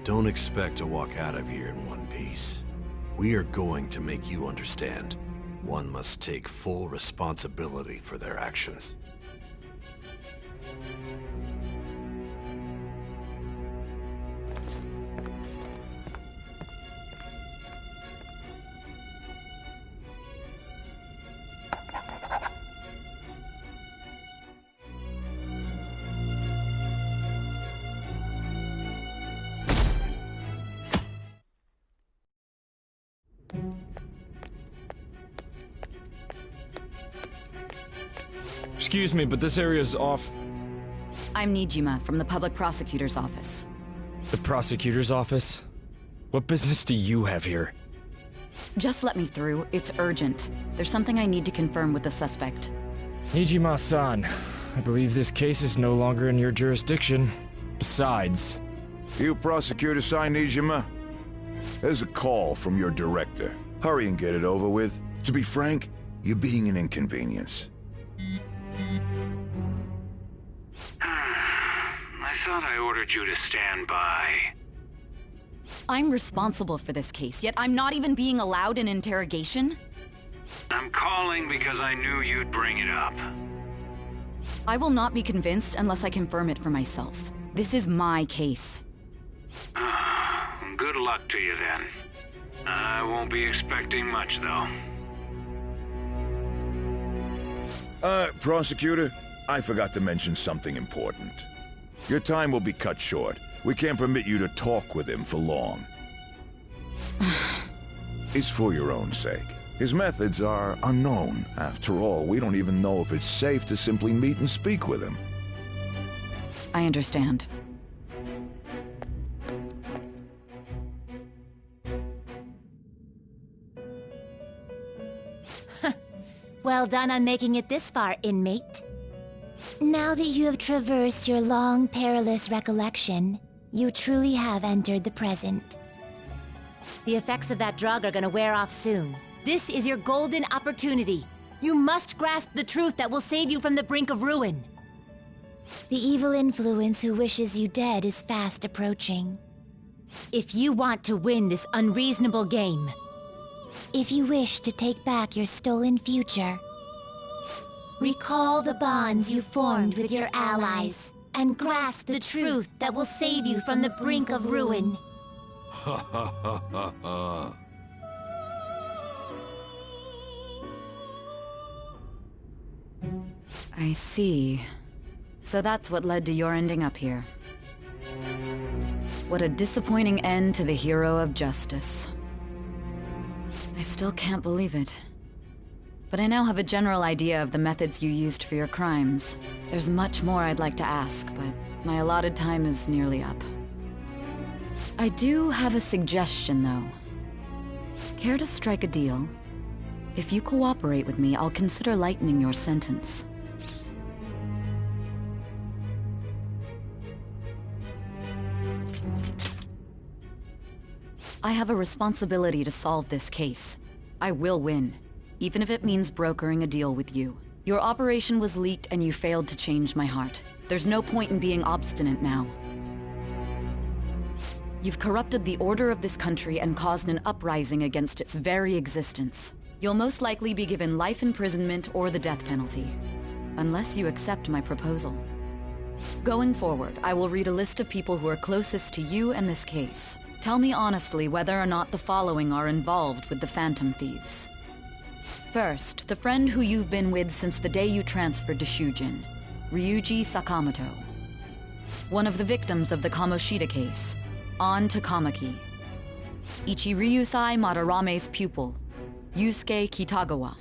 Speaker 22: Don't expect to walk out of here in one piece. We are going to make you understand. One must take full responsibility for their actions.
Speaker 15: Excuse me, but this area's off.
Speaker 13: I'm Nijima from the public prosecutor's office.
Speaker 15: The prosecutor's office? What business do you have here?
Speaker 13: Just let me through. It's urgent. There's something I need to confirm with the suspect.
Speaker 15: Nijima-san, I believe this case is no longer in your jurisdiction. Besides...
Speaker 3: You prosecutor signed Nijima? There's a call from your director. Hurry and get it over with. To be frank, you're being an inconvenience.
Speaker 21: I thought I ordered you to stand by.
Speaker 13: I'm responsible for this case, yet I'm not even being allowed an interrogation?
Speaker 21: I'm calling because I knew you'd bring it up.
Speaker 13: I will not be convinced unless I confirm it for myself. This is my case.
Speaker 21: Good luck to you then. I won't be expecting much, though.
Speaker 3: Prosecutor, I forgot to mention something important. Your time will be cut short. We can't permit you to talk with him for long. It's for your own sake. His methods are unknown. After all, we don't even know if it's safe to simply meet and speak with him.
Speaker 13: I understand.
Speaker 12: Well done on making it this far, inmate. Now that you have traversed your long, perilous recollection, you truly have entered the present. The effects of that drug are gonna wear off soon. This is your golden opportunity. You must grasp the truth that will save you from the brink of ruin. The evil influence who wishes you dead is fast approaching. If you want to win this unreasonable game, if you wish to take back your stolen future, recall the bonds you formed with your allies, and grasp the truth that will save you from the brink of ruin.
Speaker 22: Ha ha ha ha ha.
Speaker 13: I see. So that's what led to your ending up here. What a disappointing end to the hero of justice. I still can't believe it. But I now have a general idea of the methods you used for your crimes. There's much more I'd like to ask, but my allotted time is nearly up. I do have a suggestion, though. Care to strike a deal? If you cooperate with me, I'll consider lightening your sentence. I have a responsibility to solve this case. I will win, even if it means brokering a deal with you. Your operation was leaked and you failed to change my heart. There's no point in being obstinate now. You've corrupted the order of this country and caused an uprising against its very existence. You'll most likely be given life imprisonment or the death penalty, unless you accept my proposal. Going forward, I will read a list of people who are closest to you and this case. Tell me honestly whether or not the following are involved with the Phantom Thieves. First, the friend who you've been with since the day you transferred to Shujin, Ryuji Sakamoto. One of the victims of the Kamoshida case, An Takamaki. Ichiryusai Madarame's pupil, Yusuke Kitagawa.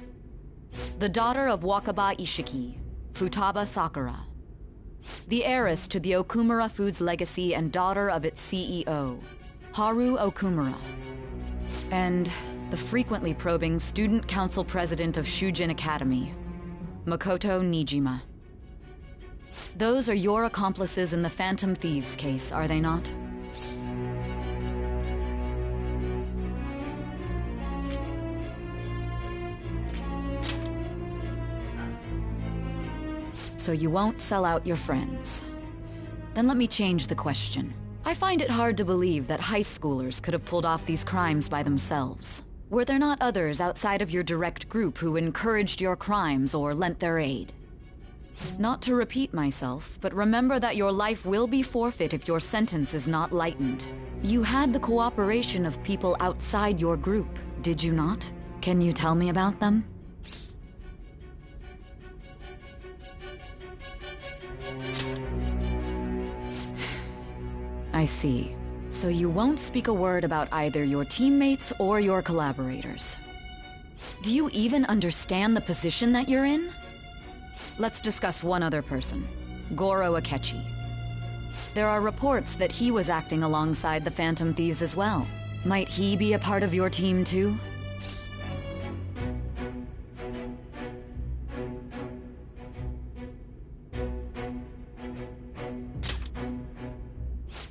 Speaker 13: The daughter of Wakaba Ishiki, Futaba Sakura. The heiress to the Okumura Foods legacy and daughter of its CEO, Haru Okumura. And the frequently probing student council president of Shujin Academy, Makoto Nijima. Those are your accomplices in the Phantom Thieves case, are they not? So you won't sell out your friends. Then let me change the question. I find it hard to believe that high schoolers could have pulled off these crimes by themselves. Were there not others outside of your direct group who encouraged your crimes or lent their aid? Not to repeat myself, but remember that your life will be forfeit if your sentence is not lightened. You had the cooperation of people outside your group, did you not? Can you tell me about them? I see. So you won't speak a word about either your teammates or your collaborators. Do you even understand the position that you're in? Let's discuss one other person, Goro Akechi. There are reports that he was acting alongside the Phantom Thieves as well. Might he be a part of your team too?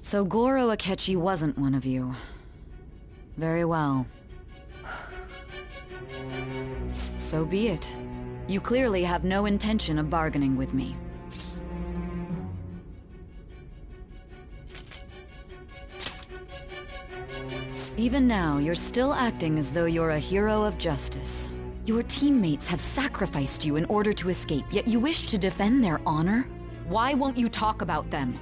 Speaker 13: So Goro Akechi wasn't one of you. Very well. So be it. You clearly have no intention of bargaining with me. Even now, you're still acting as though you're a hero of justice. Your teammates have sacrificed you in order to escape, yet you wish to defend their honor? Why won't you talk about them?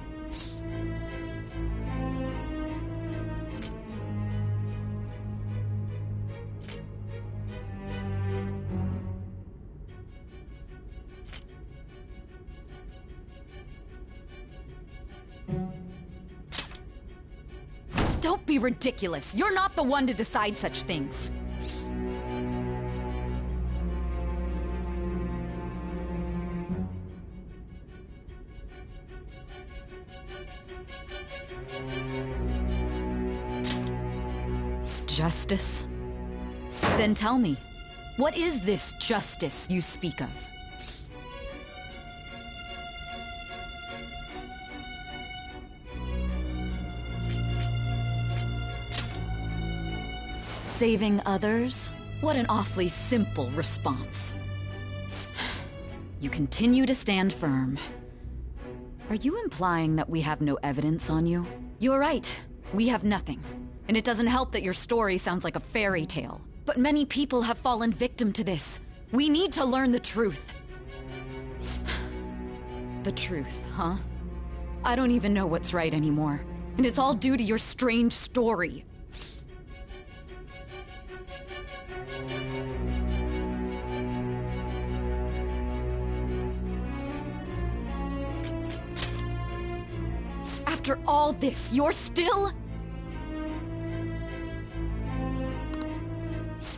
Speaker 13: Don't be ridiculous. You're not the one to decide such things. Justice? Then tell me, what is this justice you speak of? Saving others? What an awfully simple response. You continue to stand firm. Are you implying that we have no evidence on you? You're right. We have nothing. And it doesn't help that your story sounds like a fairy tale. But many people have fallen victim to this. We need to learn the truth. The truth, huh? I don't even know what's right anymore. And it's all due to your strange story. After all this, you're still...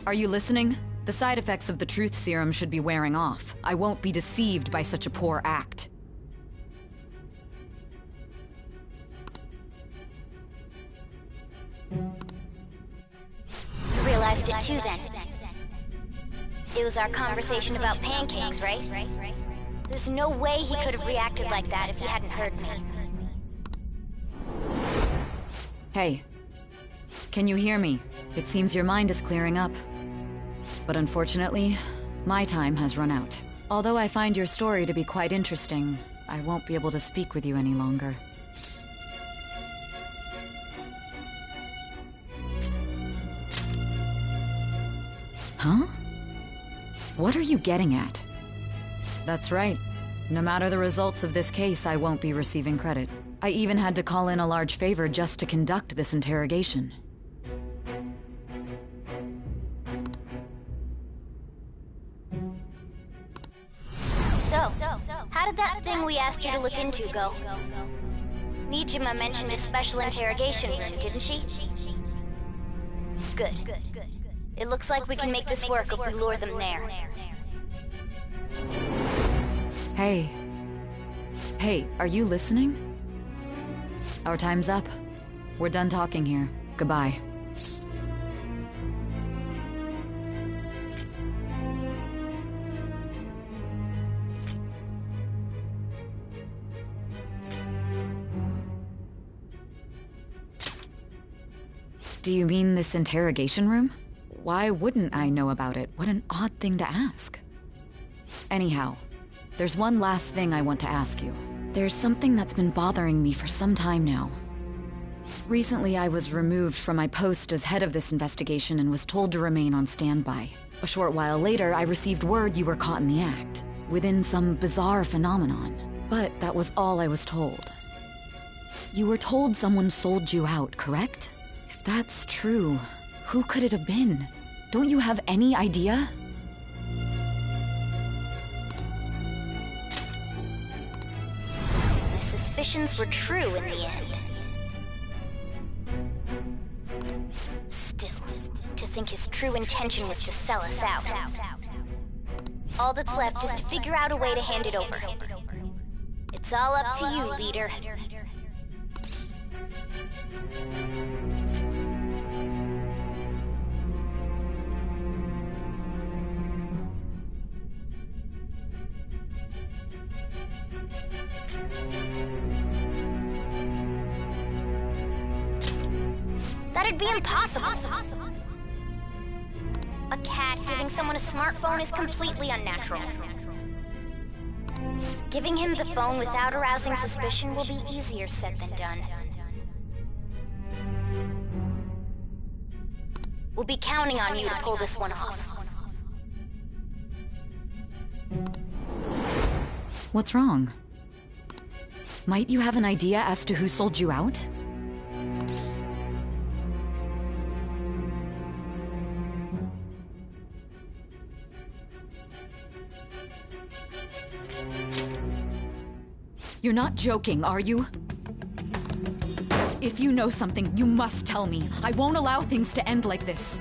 Speaker 13: Are you listening? The side effects of the truth serum should be wearing off. I won't be deceived by such a poor act.
Speaker 12: You realized it too, then. It was our conversation about pancakes, right? There's no way he could have reacted like that if he hadn't heard me.
Speaker 13: Hey. Can you hear me? It seems your mind is clearing up. But unfortunately, my time has run out. Although I find your story to be quite interesting, I won't be able to speak with you any longer. Huh? What are you getting at? That's right. No matter the results of this case, I won't be receiving credit. I even had to call in a large favor just to conduct this interrogation.
Speaker 12: So, how did that thing we asked you to look into go? Nijima mentioned a special interrogation room, didn't she? Good. It looks like we can make this work if we lure them there.
Speaker 13: Hey. Hey, are you listening? Our time's up. We're done talking here. Goodbye. Do you mean this interrogation room? Why wouldn't I know about it? What an odd thing to ask. Anyhow, there's one last thing I want to ask you. There's something that's been bothering me for some time now. Recently, I was removed from my post as head of this investigation and was told to remain on standby. A short while later, I received word you were caught in the act, within some bizarre phenomenon. But that was all I was told. You were told someone sold you out, correct? If that's true, who could it have been? Don't you have any idea?
Speaker 12: My suspicions were true in the end. Still, to think his true intention was to sell us out. All that's left is to figure out a way to hand it over. It's all up to you, leader. That'd be impossible. A cat giving someone a smartphone is completely unnatural. Giving him the phone without arousing suspicion will be easier said than done. We'll be counting on you to pull this one off.
Speaker 13: What's wrong? Might you have an idea as to who sold you out? You're not joking, are you? If you know something, you must tell me. I won't allow things to end like this.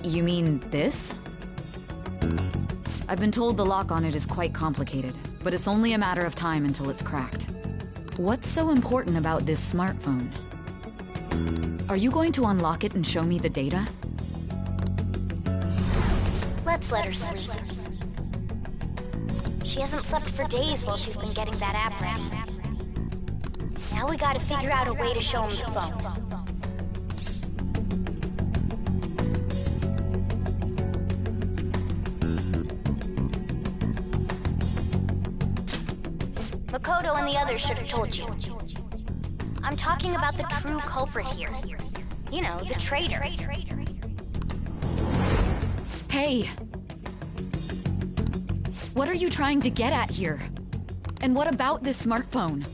Speaker 13: You mean this? I've been told the lock on it is quite complicated, but it's only a matter of time until it's cracked. What's so important about this smartphone? Are you going to unlock it and show me the data?
Speaker 12: Let's let her sleep. She hasn't slept for days while she's been getting that app ready. Now we gotta figure out a way to show him the phone. Makoto and the others should have told you. I'm talking about the true culprit here. You know, the traitor.
Speaker 13: Hey! What are you trying to get at here? And what about this smartphone?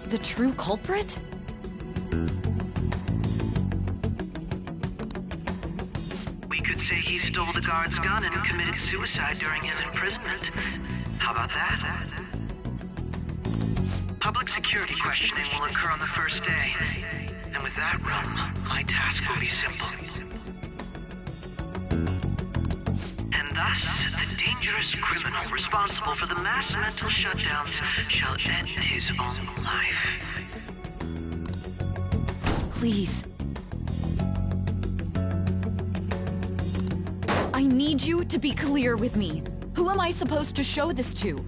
Speaker 13: The true culprit?
Speaker 10: We could say he stole the guard's gun and committed suicide during his imprisonment. How about that? Public security questioning will occur on the first day. And with that room, my task will be simple. And thus, the dangerous criminal responsible for the mass mental shutdowns shall end his own life.
Speaker 13: Please. I need you to be clear with me. Who am I supposed to show this to?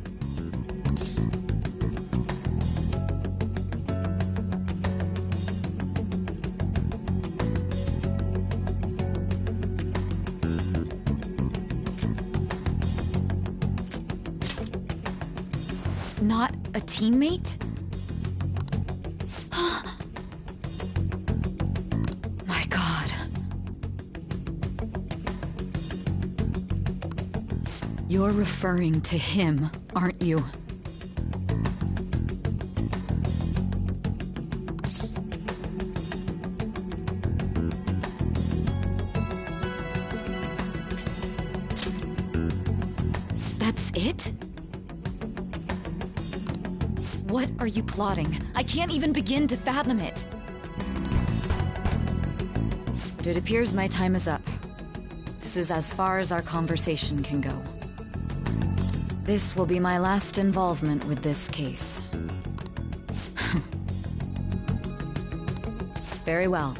Speaker 13: Not a teammate? My God. You're referring to him, aren't you? That's it? What are you plotting? I can't even begin to fathom it. But it appears my time is up. This is as far as our conversation can go. This will be my last involvement with this case. Very well.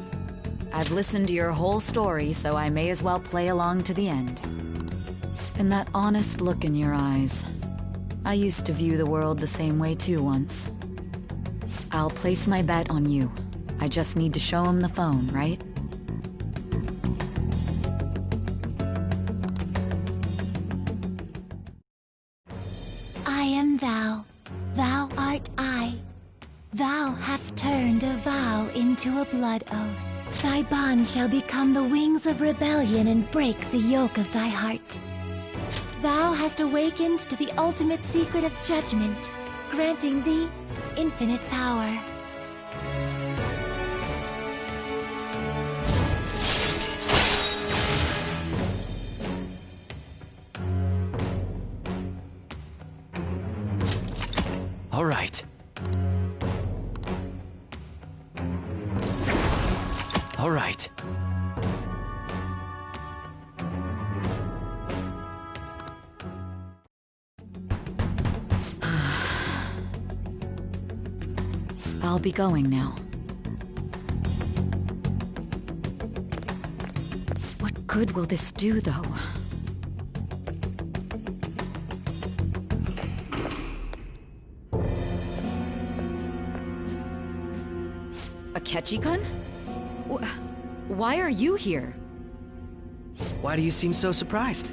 Speaker 13: I've listened to your whole story, so I may as well play along to the end. And that honest look in your eyes. I used to view the world the same way too once. I'll place my bet on you. I just need to show him the phone, right?
Speaker 1: I am thou, thou art I. Thou hast turned a vow into a blood oath. Thy bond shall become the wings of rebellion and break the yoke of thy heart. Thou hast awakened to the ultimate secret of judgment, granting thee infinite power.
Speaker 6: All right. All right.
Speaker 13: I'll be going now. What good will this do, though? Akechi-kun? Why are you here?
Speaker 10: Why do you seem so surprised?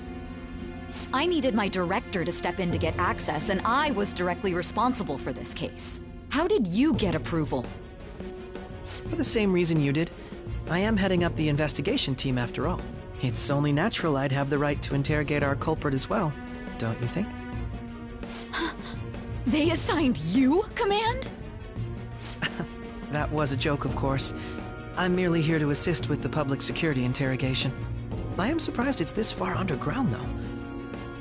Speaker 13: I needed my director to step in to get access, and I was directly responsible for this case. How did you get approval?
Speaker 10: For the same reason you did. I am heading up the investigation team after all. It's only natural I'd have the right to interrogate our culprit as well, don't you think?
Speaker 13: They assigned you command?
Speaker 10: That was a joke, of course. I'm merely here to assist with the public security interrogation. I am surprised it's this far underground, though.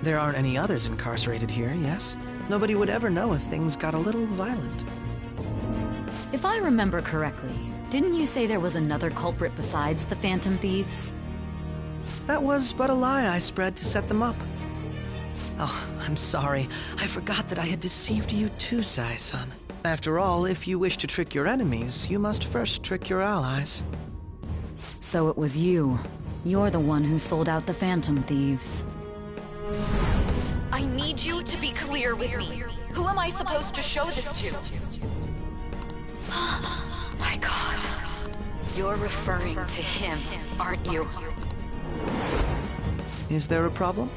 Speaker 10: There aren't any others incarcerated here, yes? Nobody would ever know if things got a little violent.
Speaker 13: If I remember correctly, didn't you say there was another culprit besides the Phantom Thieves?
Speaker 10: That was but a lie I spread to set them up. Oh, I'm sorry. I forgot that I had deceived you too, Sai-san. After all, if you wish to trick your enemies, you must first trick your allies.
Speaker 13: So it was you. You're the one who sold out the Phantom Thieves. I need you to be clear with me. Who am I supposed to show this to? My God. You're referring to him, aren't you?
Speaker 10: Is there a problem?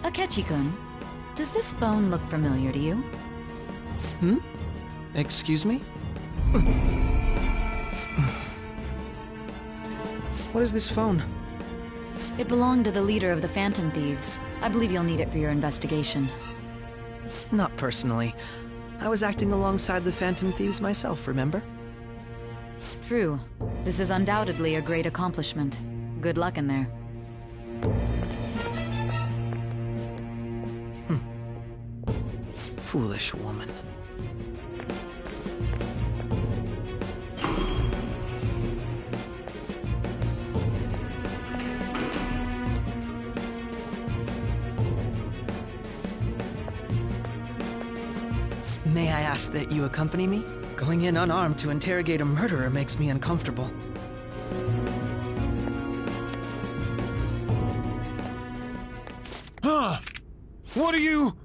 Speaker 13: Akechi-kun, does this phone look familiar to you?
Speaker 10: Hmm? Excuse me? What is this phone?
Speaker 13: It belonged to the leader of the Phantom Thieves. I believe you'll need it for your investigation.
Speaker 10: Not personally. I was acting alongside the Phantom Thieves myself, remember?
Speaker 13: True. This is undoubtedly a great accomplishment. Good luck in there.
Speaker 10: Foolish woman. May I ask that you accompany me? Going in unarmed to interrogate a murderer makes me uncomfortable.
Speaker 3: Huh? What are you...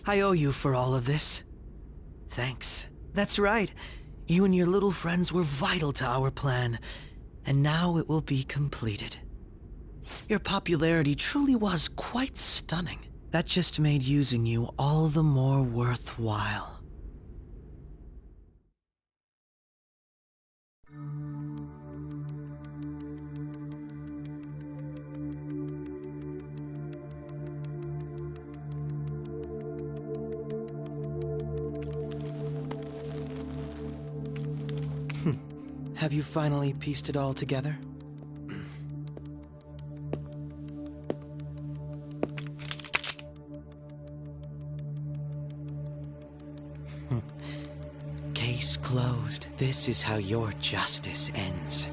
Speaker 10: I owe you for all of this. Thanks. That's right. You and your little friends were vital to our plan, and now it will be completed. Your popularity truly was quite stunning. That just made using you all the more worthwhile. Have you finally pieced it all together? Case closed. This is how your justice ends.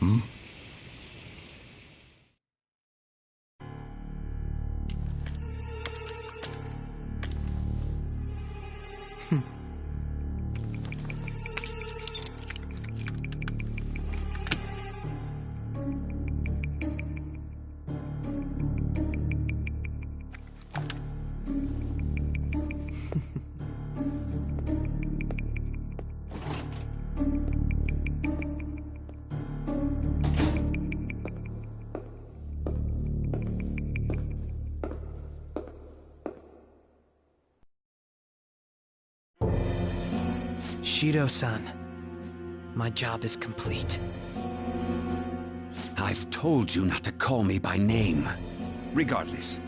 Speaker 3: Hmm?
Speaker 10: Shido-san, my job is complete.
Speaker 7: I've told you not to call me by name. Regardless,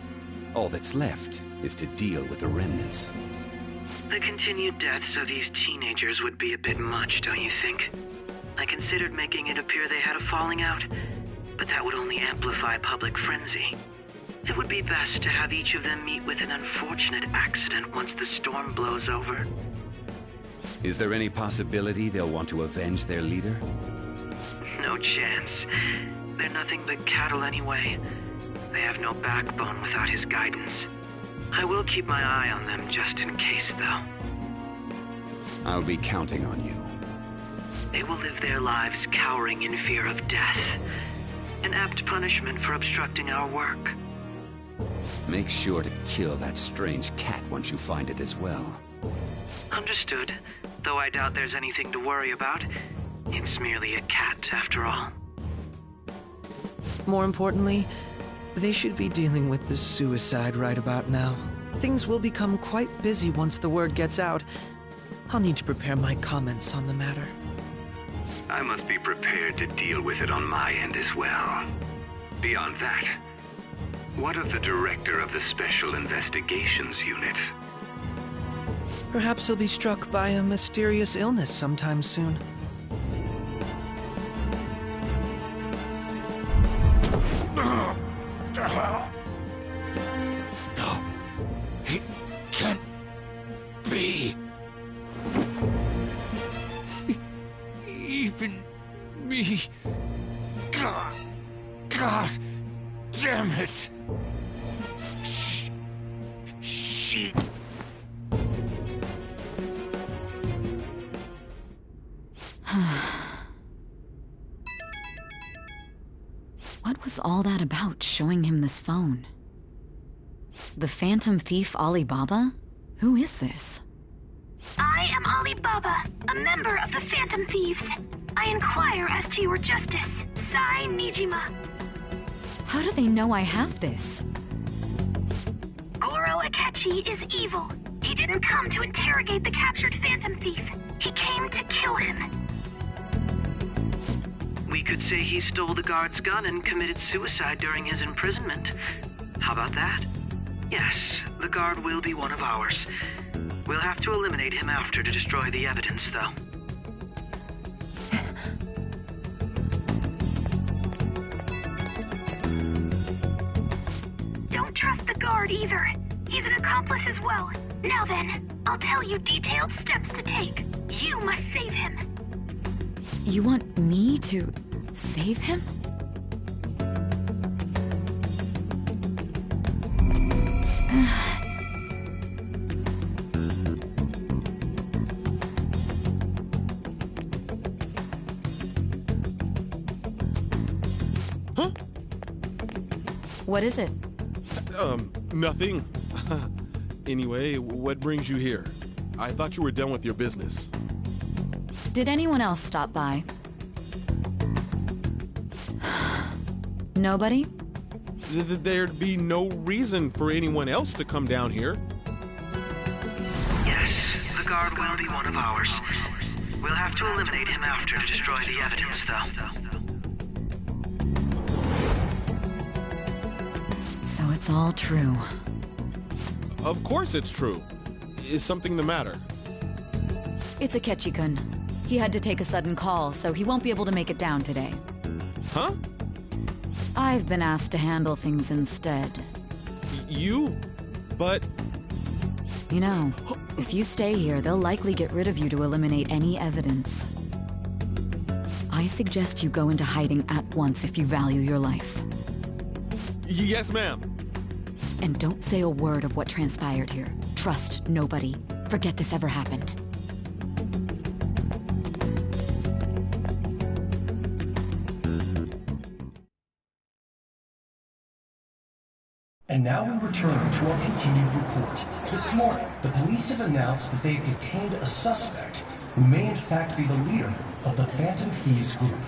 Speaker 7: all that's left is to deal with the remnants.
Speaker 10: The continued deaths of these teenagers would be a bit much, don't you think? I considered making it appear they had a falling out, but that would only amplify public frenzy. It would be best to have each of them meet with an unfortunate accident once the storm blows over.
Speaker 7: Is there any possibility they'll want to avenge their leader?
Speaker 10: No chance. They're nothing but cattle anyway. They have no backbone without his guidance. I will keep my eye on them just in case, though.
Speaker 7: I'll be counting on you.
Speaker 10: They will live their lives cowering in fear of death. An apt punishment for obstructing our work.
Speaker 7: Make sure to kill that strange cat once you find it as well.
Speaker 10: Understood. Though I doubt there's anything to worry about. It's merely a cat, after all. More importantly, they should be dealing with the suicide right about now. Things will become quite busy once the word gets out. I'll need to prepare my comments on the matter.
Speaker 21: I must be prepared to deal with it on my end as well. Beyond that, what of the director of the Special Investigations Unit?
Speaker 10: Perhaps he'll be struck by a mysterious illness sometime soon.
Speaker 3: No, it can't be.
Speaker 20: me. God damn it. She...
Speaker 13: What was all that about, showing him this phone? The Phantom Thief Alibaba? Who is this?
Speaker 17: I am Alibaba, a member of the Phantom Thieves. I inquire as to your justice, Sai Nijima.
Speaker 13: How do they know I have this?
Speaker 17: Goro Akechi is evil. He didn't come to interrogate the captured Phantom Thief. He came to kill him.
Speaker 8: We could say he stole the guard's gun and committed suicide during his imprisonment. How about that? Yes, the guard will be one of ours. We'll have to eliminate him after to destroy the evidence, though.
Speaker 17: Don't trust the guard either. He's an accomplice as well. Now then, I'll tell you detailed steps to take. You must save him.
Speaker 13: You want me to save him?
Speaker 20: Huh?
Speaker 13: What is it?
Speaker 20: Nothing. Anyway, what brings you here? I thought you were done with your business.
Speaker 13: Did anyone else stop by? Nobody?
Speaker 20: There'd be no reason for anyone else to come down here.
Speaker 8: Yes, the guard will be one of ours. We'll have to eliminate him after to destroy the evidence, though.
Speaker 13: So it's all true.
Speaker 20: Of course it's true. Is something the matter?
Speaker 13: It's Akechi-kun. He had to take a sudden call, so he won't be able to make it down today.
Speaker 20: Huh?
Speaker 13: I've been asked to handle things instead.
Speaker 20: You? But...
Speaker 13: You know, if you stay here, they'll likely get rid of you to eliminate any evidence. I suggest you go into hiding at once if you value your life.
Speaker 20: Yes, ma'am.
Speaker 13: And don't say a word of what transpired here. Trust nobody. Forget this ever happened.
Speaker 14: And now we return to our continued report. This morning, the police have announced that they've detained a suspect who may in fact be the leader of the Phantom Thieves group.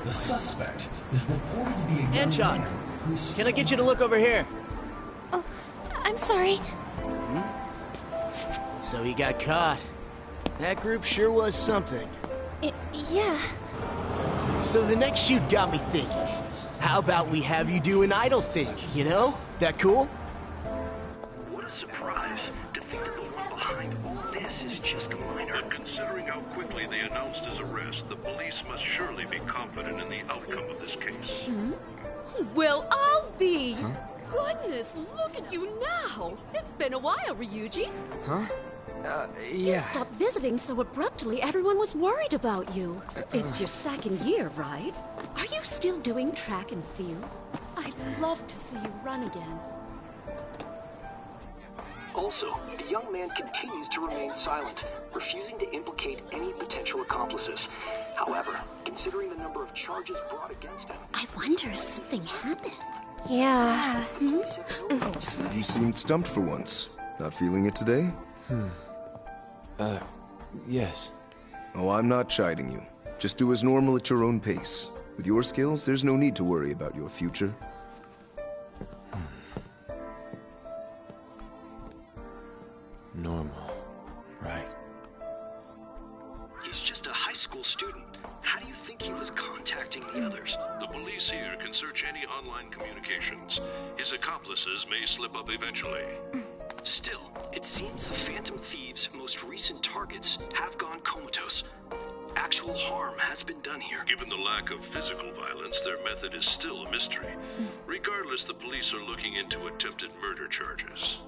Speaker 14: The suspect is reported to be a young
Speaker 23: Anchon,
Speaker 14: man who's...
Speaker 23: can I get you to look over here?
Speaker 1: Oh, I'm sorry.
Speaker 23: So he got caught. That group sure was something.
Speaker 1: Yeah.
Speaker 23: So the next shoot got me thinking. How about we have you do an idle thing, you know? That cool?
Speaker 21: What a surprise. To think that the one behind all this is just a minor.
Speaker 24: But considering how quickly they announced his arrest, the police must surely be confident in the outcome of this case.
Speaker 25: Well, I'll be. Goodness, look at you now. It's been a while, Ryuji.
Speaker 5: Huh?
Speaker 25: You stopped visiting so abruptly, everyone was worried about you. It's your second year, right? Are you still doing track and field? I'd love to see you run again.
Speaker 14: Also, the young man continues to remain silent, refusing to implicate any potential accomplices. However, considering the number of charges brought against him...
Speaker 1: I wonder if something happened.
Speaker 26: Yeah.
Speaker 27: You seemed stumped for once. Not feeling it today?
Speaker 11: Yes.
Speaker 27: Oh, I'm not chiding you. Just do as normal at your own pace. With your skills, there's no need to worry about your future.
Speaker 11: Normal. Right.
Speaker 14: He's just a high school student. How do you think he was contacting the others?
Speaker 24: The police here can search any online communications. His accomplices may slip up eventually.
Speaker 14: Still, it seems the Phantom Thieves' most recent targets have gone comatose. Actual harm has been done here.
Speaker 24: Given the lack of physical violence, their method is still a mystery. Regardless, the police are looking into attempted murder charges.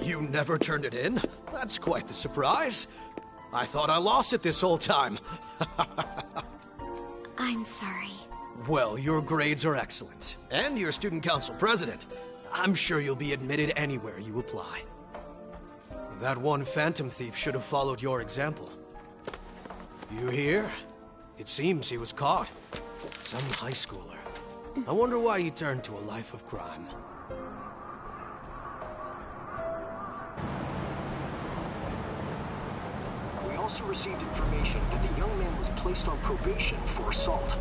Speaker 28: You never turned it in? That's quite the surprise.
Speaker 23: I thought I lost it this whole time.
Speaker 25: I'm sorry.
Speaker 23: Well, your grades are excellent. And you're student council president. I'm sure you'll be admitted anywhere you apply. That one phantom thief should have followed your example. You hear? It seems he was caught. Some high schooler. I wonder why he turned to a life of crime.
Speaker 2: We also received information that the young man was placed on probation for assault.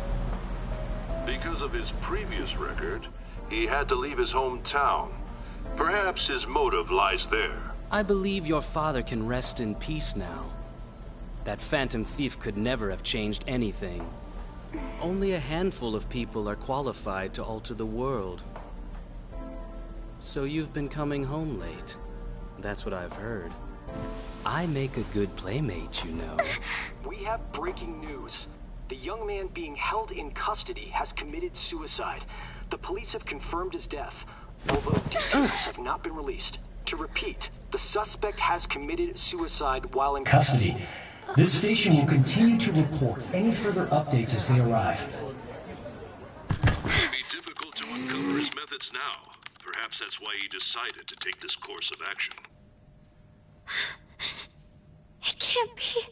Speaker 24: Because of his previous record, he had to leave his hometown. Perhaps his motive lies there.
Speaker 5: I believe your father can rest in peace now. That phantom thief could never have changed anything. Only a handful of people are qualified to alter the world. So you've been coming home late. That's what I've heard. I make a good playmate, you know.
Speaker 2: We have breaking news. The young man being held in custody has committed suicide. The police have confirmed his death, although details have not been released. To repeat, the suspect has committed suicide while in
Speaker 14: Custody. This station will continue to report any further updates as they arrive.
Speaker 24: It may be difficult to uncover his methods now. Perhaps that's why he decided to take this course of action.
Speaker 25: It can't be.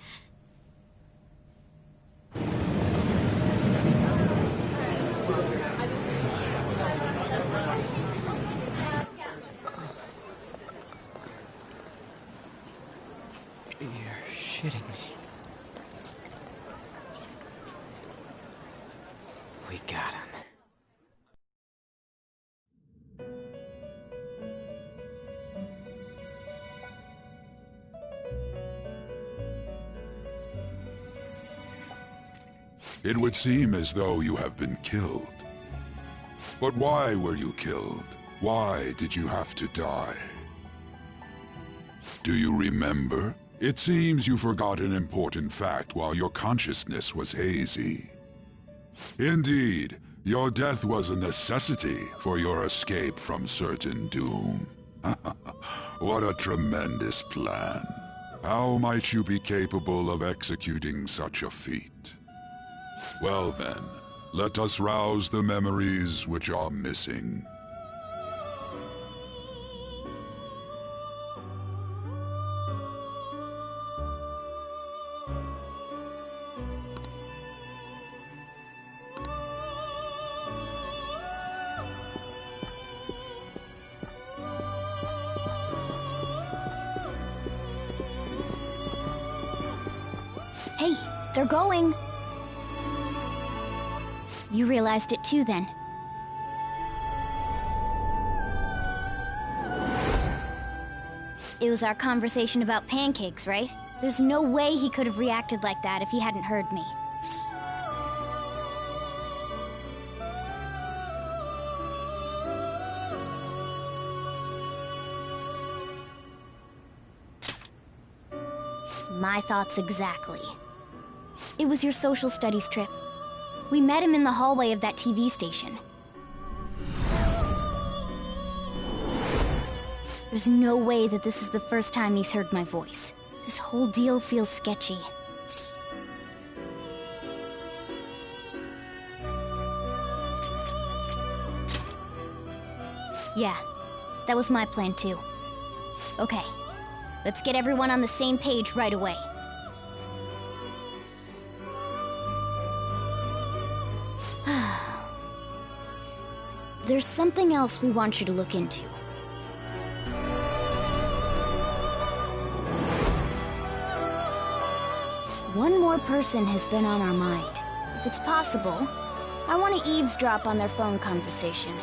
Speaker 10: You're shitting me.
Speaker 5: We got him.
Speaker 4: It would seem as though you have been killed. But why were you killed? Why did you have to die? Do you remember? It seems you forgot an important fact while your consciousness was hazy. Indeed, your death was a necessity for your escape from certain doom. What a tremendous plan. How might you be capable of executing such a feat? Well then, let us rouse the memories which are missing.
Speaker 12: Hey, they're going. You realized it too, then. It was our conversation about pancakes, right? There's no way he could have reacted like that if he hadn't heard me. My thoughts exactly. It was your social studies trip. We met him in the hallway of that TV station. There's no way that this is the first time he's heard my voice. This whole deal feels sketchy. Yeah, that was my plan too. Okay, let's get everyone on the same page right away. There's something else we want you to look into. One more person has been on our mind. If it's possible, I want to eavesdrop on their phone conversation.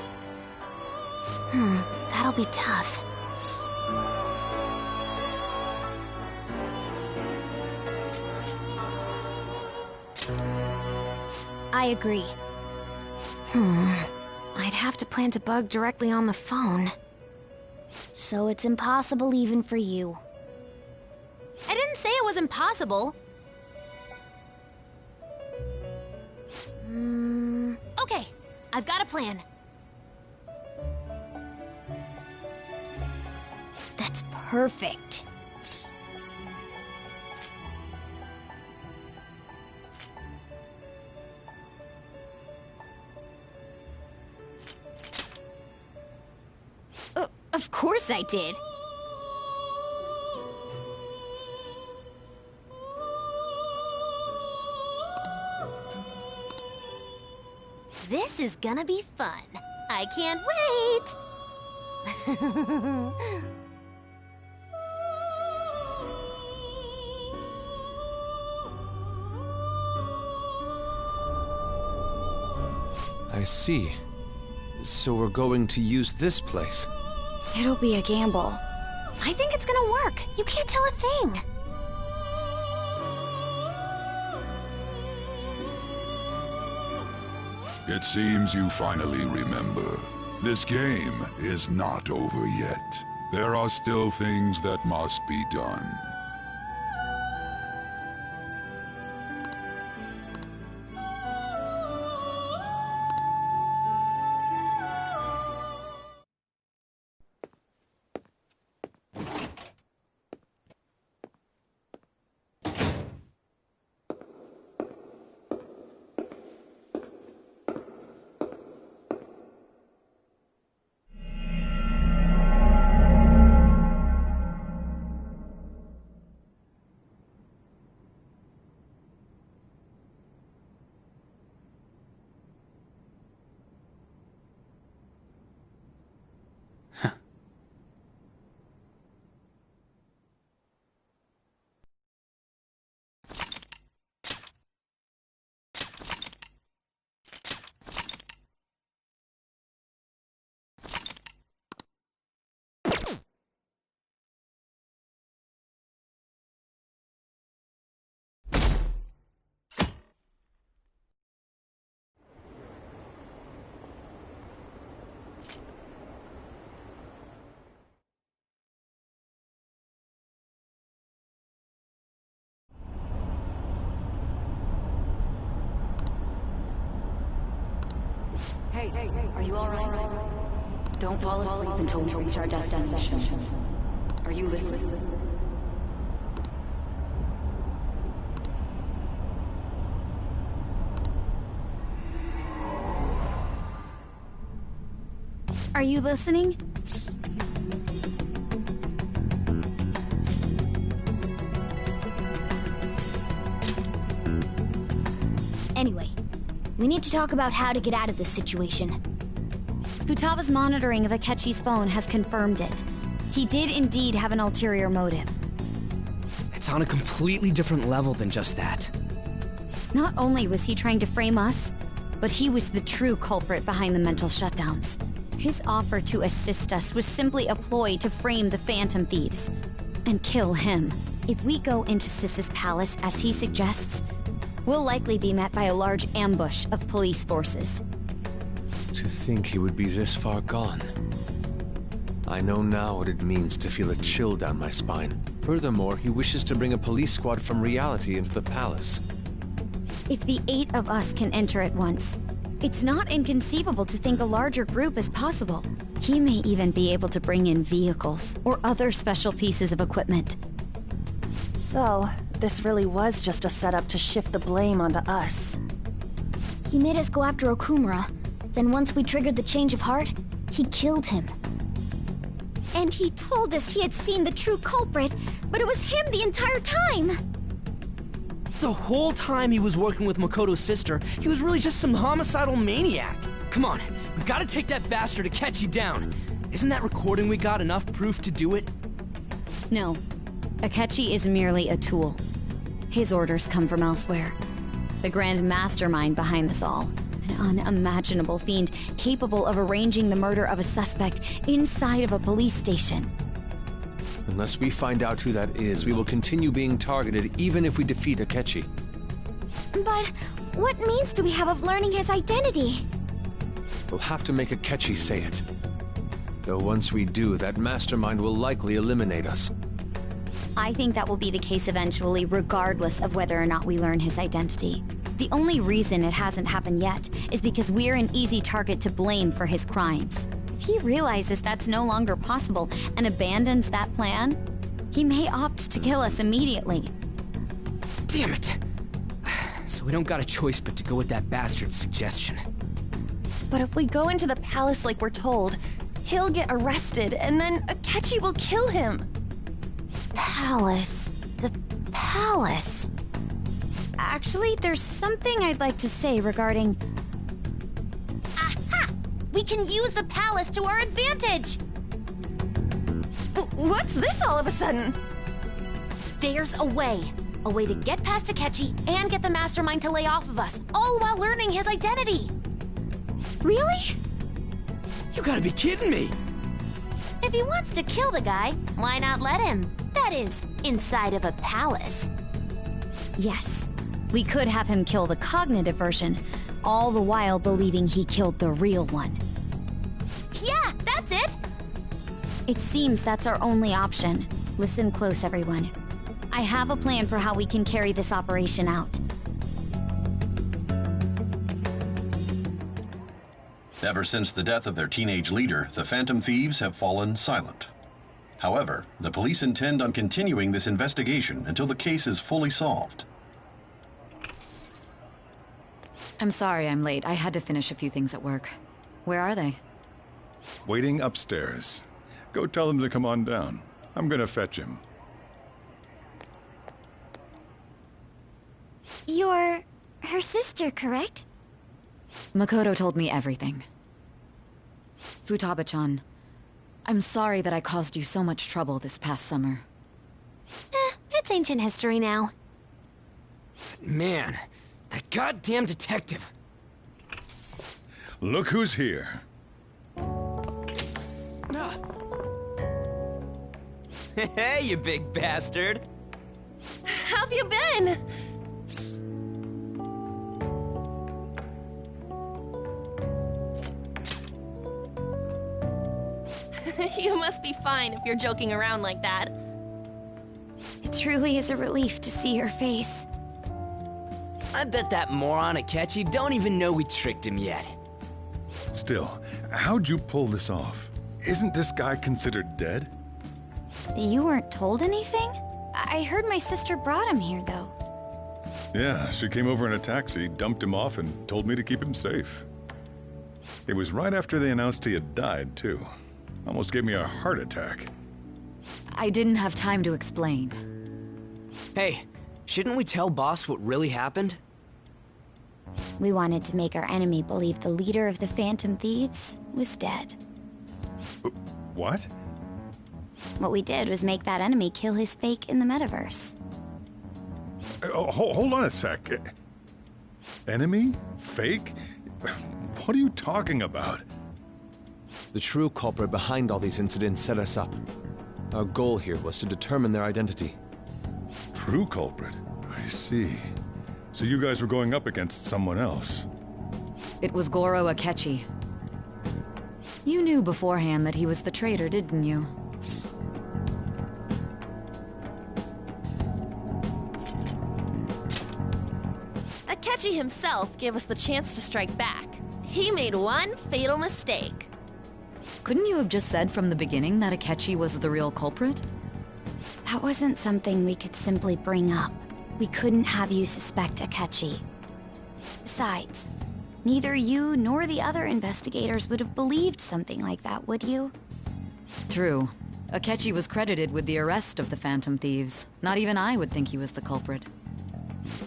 Speaker 12: That'll be tough. I agree. I'd have to plant a bug directly on the phone. So it's impossible even for you. I didn't say it was impossible. Okay, I've got a plan. That's perfect. course I did. This is gonna be fun. I can't wait!
Speaker 11: I see. So we're going to use this place.
Speaker 12: It'll be a gamble. I think it's gonna work. You can't tell a thing.
Speaker 4: It seems you finally remember. This game is not over yet. There are still things that must be done.
Speaker 13: Hey, are you alright? Don't fall asleep until we reach our destination. Are you listening?
Speaker 12: Are you listening? Anyway, we need to talk about how to get out of this situation. Futaba's monitoring of Akechi's phone has confirmed it. He did indeed have an ulterior motive.
Speaker 9: It's on a completely different level than just that.
Speaker 12: Not only was he trying to frame us, but he was the true culprit behind the mental shutdowns. His offer to assist us was simply a ploy to frame the Phantom Thieves and kill him. If we go into Sis's palace as he suggests, we'll likely be met by a large ambush of police forces.
Speaker 11: To think he would be this far gone. I know now what it means to feel a chill down my spine. Furthermore, he wishes to bring a police squad from reality into the palace.
Speaker 12: If the 8 of us can enter at once, it's not inconceivable to think a larger group is possible. He may even be able to bring in vehicles or other special pieces of equipment.
Speaker 15: So, this really was just a setup to shift the blame onto us.
Speaker 12: He made us go after Okumura. Then once we triggered the change of heart, he killed him. And he told us he had seen the true culprit, but it was him the entire time!
Speaker 9: The whole time he was working with Makoto's sister, he was really just some homicidal maniac. Come on, we gotta take that bastard Akechi down. Isn't that recording we got enough proof to do it?
Speaker 12: No. Akechi is merely a tool. His orders come from elsewhere. The grand mastermind behind this all. An unimaginable fiend capable of arranging the murder of a suspect inside of a police station.
Speaker 11: Unless we find out who that is, we will continue being targeted even if we defeat Akechi.
Speaker 12: But what means do we have of learning his identity?
Speaker 11: We'll have to make Akechi say it. Though once we do, that mastermind will likely eliminate us.
Speaker 12: I think that will be the case eventually, regardless of whether or not we learn his identity. The only reason it hasn't happened yet is because we're an easy target to blame for his crimes. If he realizes that's no longer possible and abandons that plan, he may opt to kill us immediately.
Speaker 9: Damn it! So we don't got a choice but to go with that bastard's suggestion.
Speaker 15: But if we go into the palace like we're told, He'll get arrested, and then Akechi will kill him.
Speaker 12: Palace. The palace. Actually, there's something I'd like to say regarding... Aha! We can use the palace to our advantage!
Speaker 15: What's this all of a sudden?
Speaker 1: There's a way. A way to get past Akechi and get the mastermind to lay off of us, all while learning his identity.
Speaker 12: Really?
Speaker 9: You gotta be kidding me!
Speaker 1: If he wants to kill the guy, why not let him? That is, inside of a palace.
Speaker 12: Yes. We could have him kill the cognitive version, all the while believing he killed the real one.
Speaker 1: Yeah, that's it!
Speaker 12: It seems that's our only option. Listen close, everyone. I have a plan for how we can carry this operation out.
Speaker 6: Ever since the death of their teenage leader, the Phantom Thieves have fallen silent. However, the police intend on continuing this investigation until the case is fully solved.
Speaker 13: I'm sorry I'm late. I had to finish a few things at work. Where are they?
Speaker 7: Waiting upstairs. Go tell them to come on down. I'm gonna fetch him.
Speaker 12: You're her sister, correct?
Speaker 13: Makoto told me everything. Futaba-chan, I'm sorry that I caused you so much trouble this past summer.
Speaker 1: It's ancient history now.
Speaker 9: Man, that goddamn detective.
Speaker 7: Look who's here.
Speaker 9: Hey, you big bastard.
Speaker 15: How have you been? You must be fine if you're joking around like that.
Speaker 12: It truly is a relief to see your face.
Speaker 9: I bet that moron Akechi don't even know we tricked him yet.
Speaker 7: Still, how'd you pull this off? Isn't this guy considered dead?
Speaker 12: You weren't told anything? I heard my sister brought him here, though.
Speaker 7: Yeah, she came over in a taxi, dumped him off, and told me to keep him safe. It was right after they announced he had died, too. Almost gave me a heart attack.
Speaker 13: I didn't have time to explain.
Speaker 9: Hey, shouldn't we tell Boss what really happened?
Speaker 12: We wanted to make our enemy believe the leader of the Phantom Thieves was dead.
Speaker 7: What?
Speaker 12: What we did was make that enemy kill his fake in the metaverse.
Speaker 7: Hold on a sec. Enemy? Fake? What are you talking about?
Speaker 11: The true culprit behind all these incidents set us up. Our goal here was to determine their identity.
Speaker 7: True culprit? I see. So you guys were going up against someone else?
Speaker 13: It was Goro Akechi. You knew beforehand that he was the traitor, didn't you?
Speaker 15: Akechi himself gave us the chance to strike back. He made one fatal mistake.
Speaker 13: Couldn't you have just said from the beginning that Akechi was the real culprit?
Speaker 12: That wasn't something we could simply bring up. We couldn't have you suspect Akechi. Besides, neither you nor the other investigators would have believed something like that, would you?
Speaker 13: True. Akechi was credited with the arrest of the Phantom Thieves. Not even I would think he was the culprit.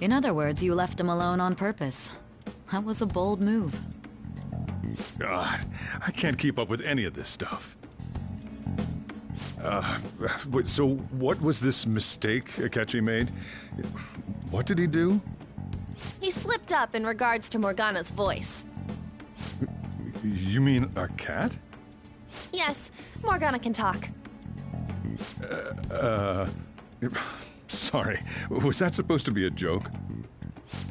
Speaker 13: In other words, you left him alone on purpose. That was a bold move.
Speaker 7: God, I can't keep up with any of this stuff. So what was this mistake Akechi made? What did he do?
Speaker 15: He slipped up in regards to Morgana's voice.
Speaker 7: You mean a cat?
Speaker 15: Yes, Morgana can talk.
Speaker 7: Sorry, was that supposed to be a joke?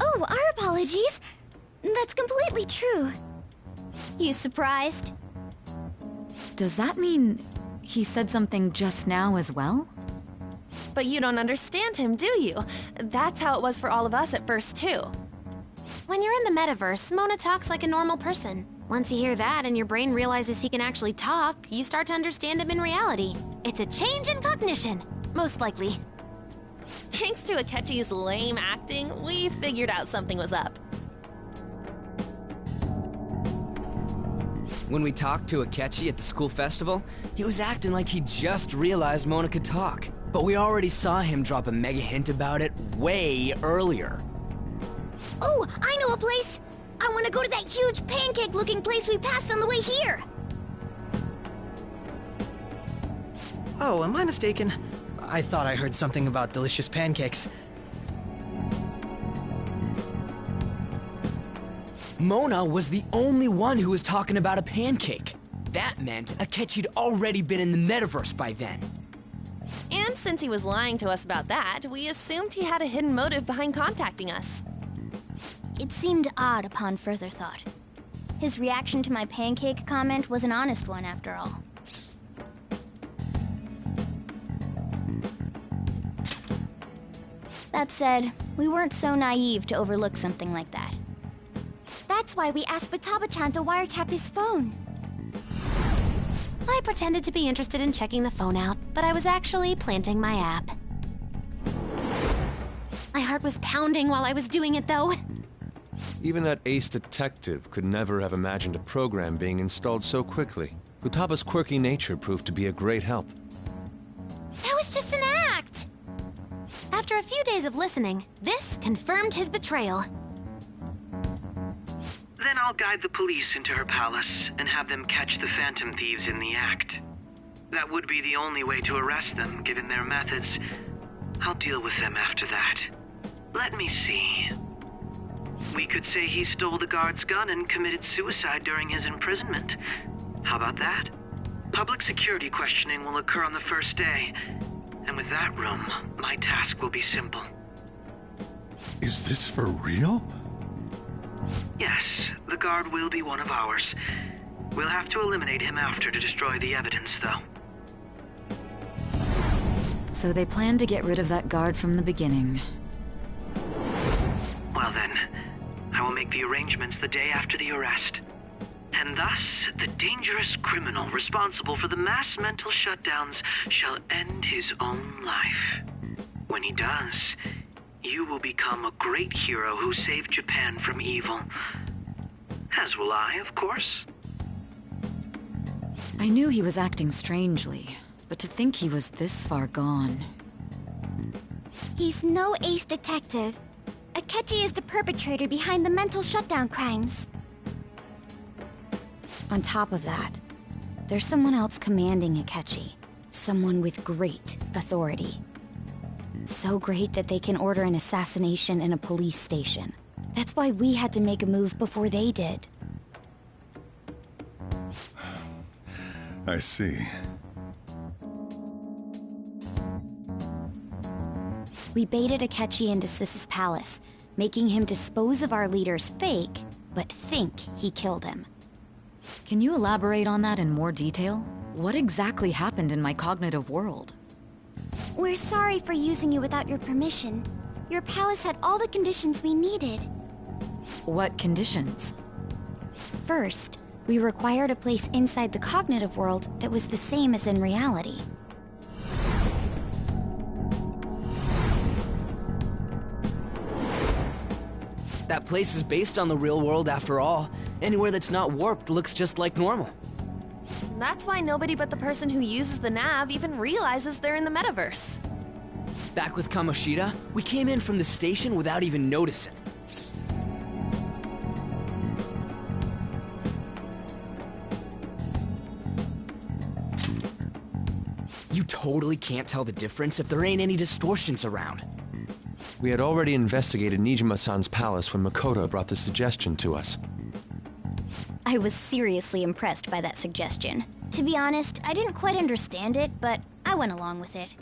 Speaker 12: Oh, our apologies. That's completely true. You surprised?
Speaker 13: Does that mean he said something just now as well?
Speaker 15: But you don't understand him, do you? That's how it was for all of us at first, too.
Speaker 1: When you're in the metaverse, Mona talks like a normal person. Once you hear that and your brain realizes he can actually talk, you start to understand him in reality. It's a change in cognition, most likely.
Speaker 15: Thanks to Akechi's lame acting, we figured out something was up.
Speaker 9: When we talked to Akechi at the school festival, he was acting like he just realized Mona could talk. But we already saw him drop a mega hint about it way earlier.
Speaker 12: Oh, I know a place! I want to go to that huge pancake-looking place we passed on the way here!
Speaker 10: Oh, am I mistaken? I thought I heard something about delicious pancakes.
Speaker 9: Mona was the only one who was talking about a pancake. That meant Akechi'd already been in the metaverse by then.
Speaker 15: And since he was lying to us about that, we assumed he had a hidden motive behind contacting us.
Speaker 12: It seemed odd upon further thought. His reaction to my pancake comment was an honest one, after all. That said, we weren't so naive to overlook something like that. That's why we asked Futaba-chan to wiretap his phone.
Speaker 15: I pretended to be interested in checking the phone out, but I was actually planting my app. My heart was pounding while I was doing it, though.
Speaker 11: Even that ace detective could never have imagined a program being installed so quickly. Futaba's quirky nature proved to be a great help.
Speaker 15: That was just an act! After a few days of listening, this confirmed his betrayal.
Speaker 8: Then I'll guide the police into her palace and have them catch the Phantom Thieves in the act. That would be the only way to arrest them, given their methods. I'll deal with them after that. Let me see. We could say he stole the guard's gun and committed suicide during his imprisonment. How about that? Public security questioning will occur on the first day. And with that room, my task will be simple.
Speaker 4: Is this for real?
Speaker 8: Yes, the guard will be one of ours. We'll have to eliminate him after to destroy the evidence, though.
Speaker 13: So they planned to get rid of that guard from the beginning.
Speaker 8: Well then, I will make the arrangements the day after the arrest. And thus, the dangerous criminal responsible for the mass mental shutdowns shall end his own life. When he does, you will become a great hero who saved Japan from evil. As will I, of course.
Speaker 13: I knew he was acting strangely, but to think he was this far gone.
Speaker 12: He's no ace detective. Akechi is the perpetrator behind the mental shutdown crimes.
Speaker 13: On top of that, there's someone else commanding Akechi. Someone with great authority. So great that they can order an assassination in a police station. That's why we had to make a move before they did.
Speaker 7: I see.
Speaker 12: We baited Akechi into Sis's palace, making him dispose of our leader's fake, but think he killed him.
Speaker 13: Can you elaborate on that in more detail? What exactly happened in my cognitive world?
Speaker 12: We're sorry for using you without your permission. Your palace had all the conditions we needed.
Speaker 13: What conditions?
Speaker 12: First, we required a place inside the cognitive world that was the same as in reality.
Speaker 9: That place is based on the real world after all. Anywhere that's not warped looks just like normal.
Speaker 15: That's why nobody but the person who uses the nav even realizes they're in the metaverse.
Speaker 9: Back with Kamoshida, we came in from the station without even noticing. You totally can't tell the difference if there ain't any distortions around.
Speaker 11: We had already investigated Nijima-san's palace when Makoto brought the suggestion to us.
Speaker 12: I was seriously impressed by that suggestion. To be honest, I didn't quite understand it, but I went along with it.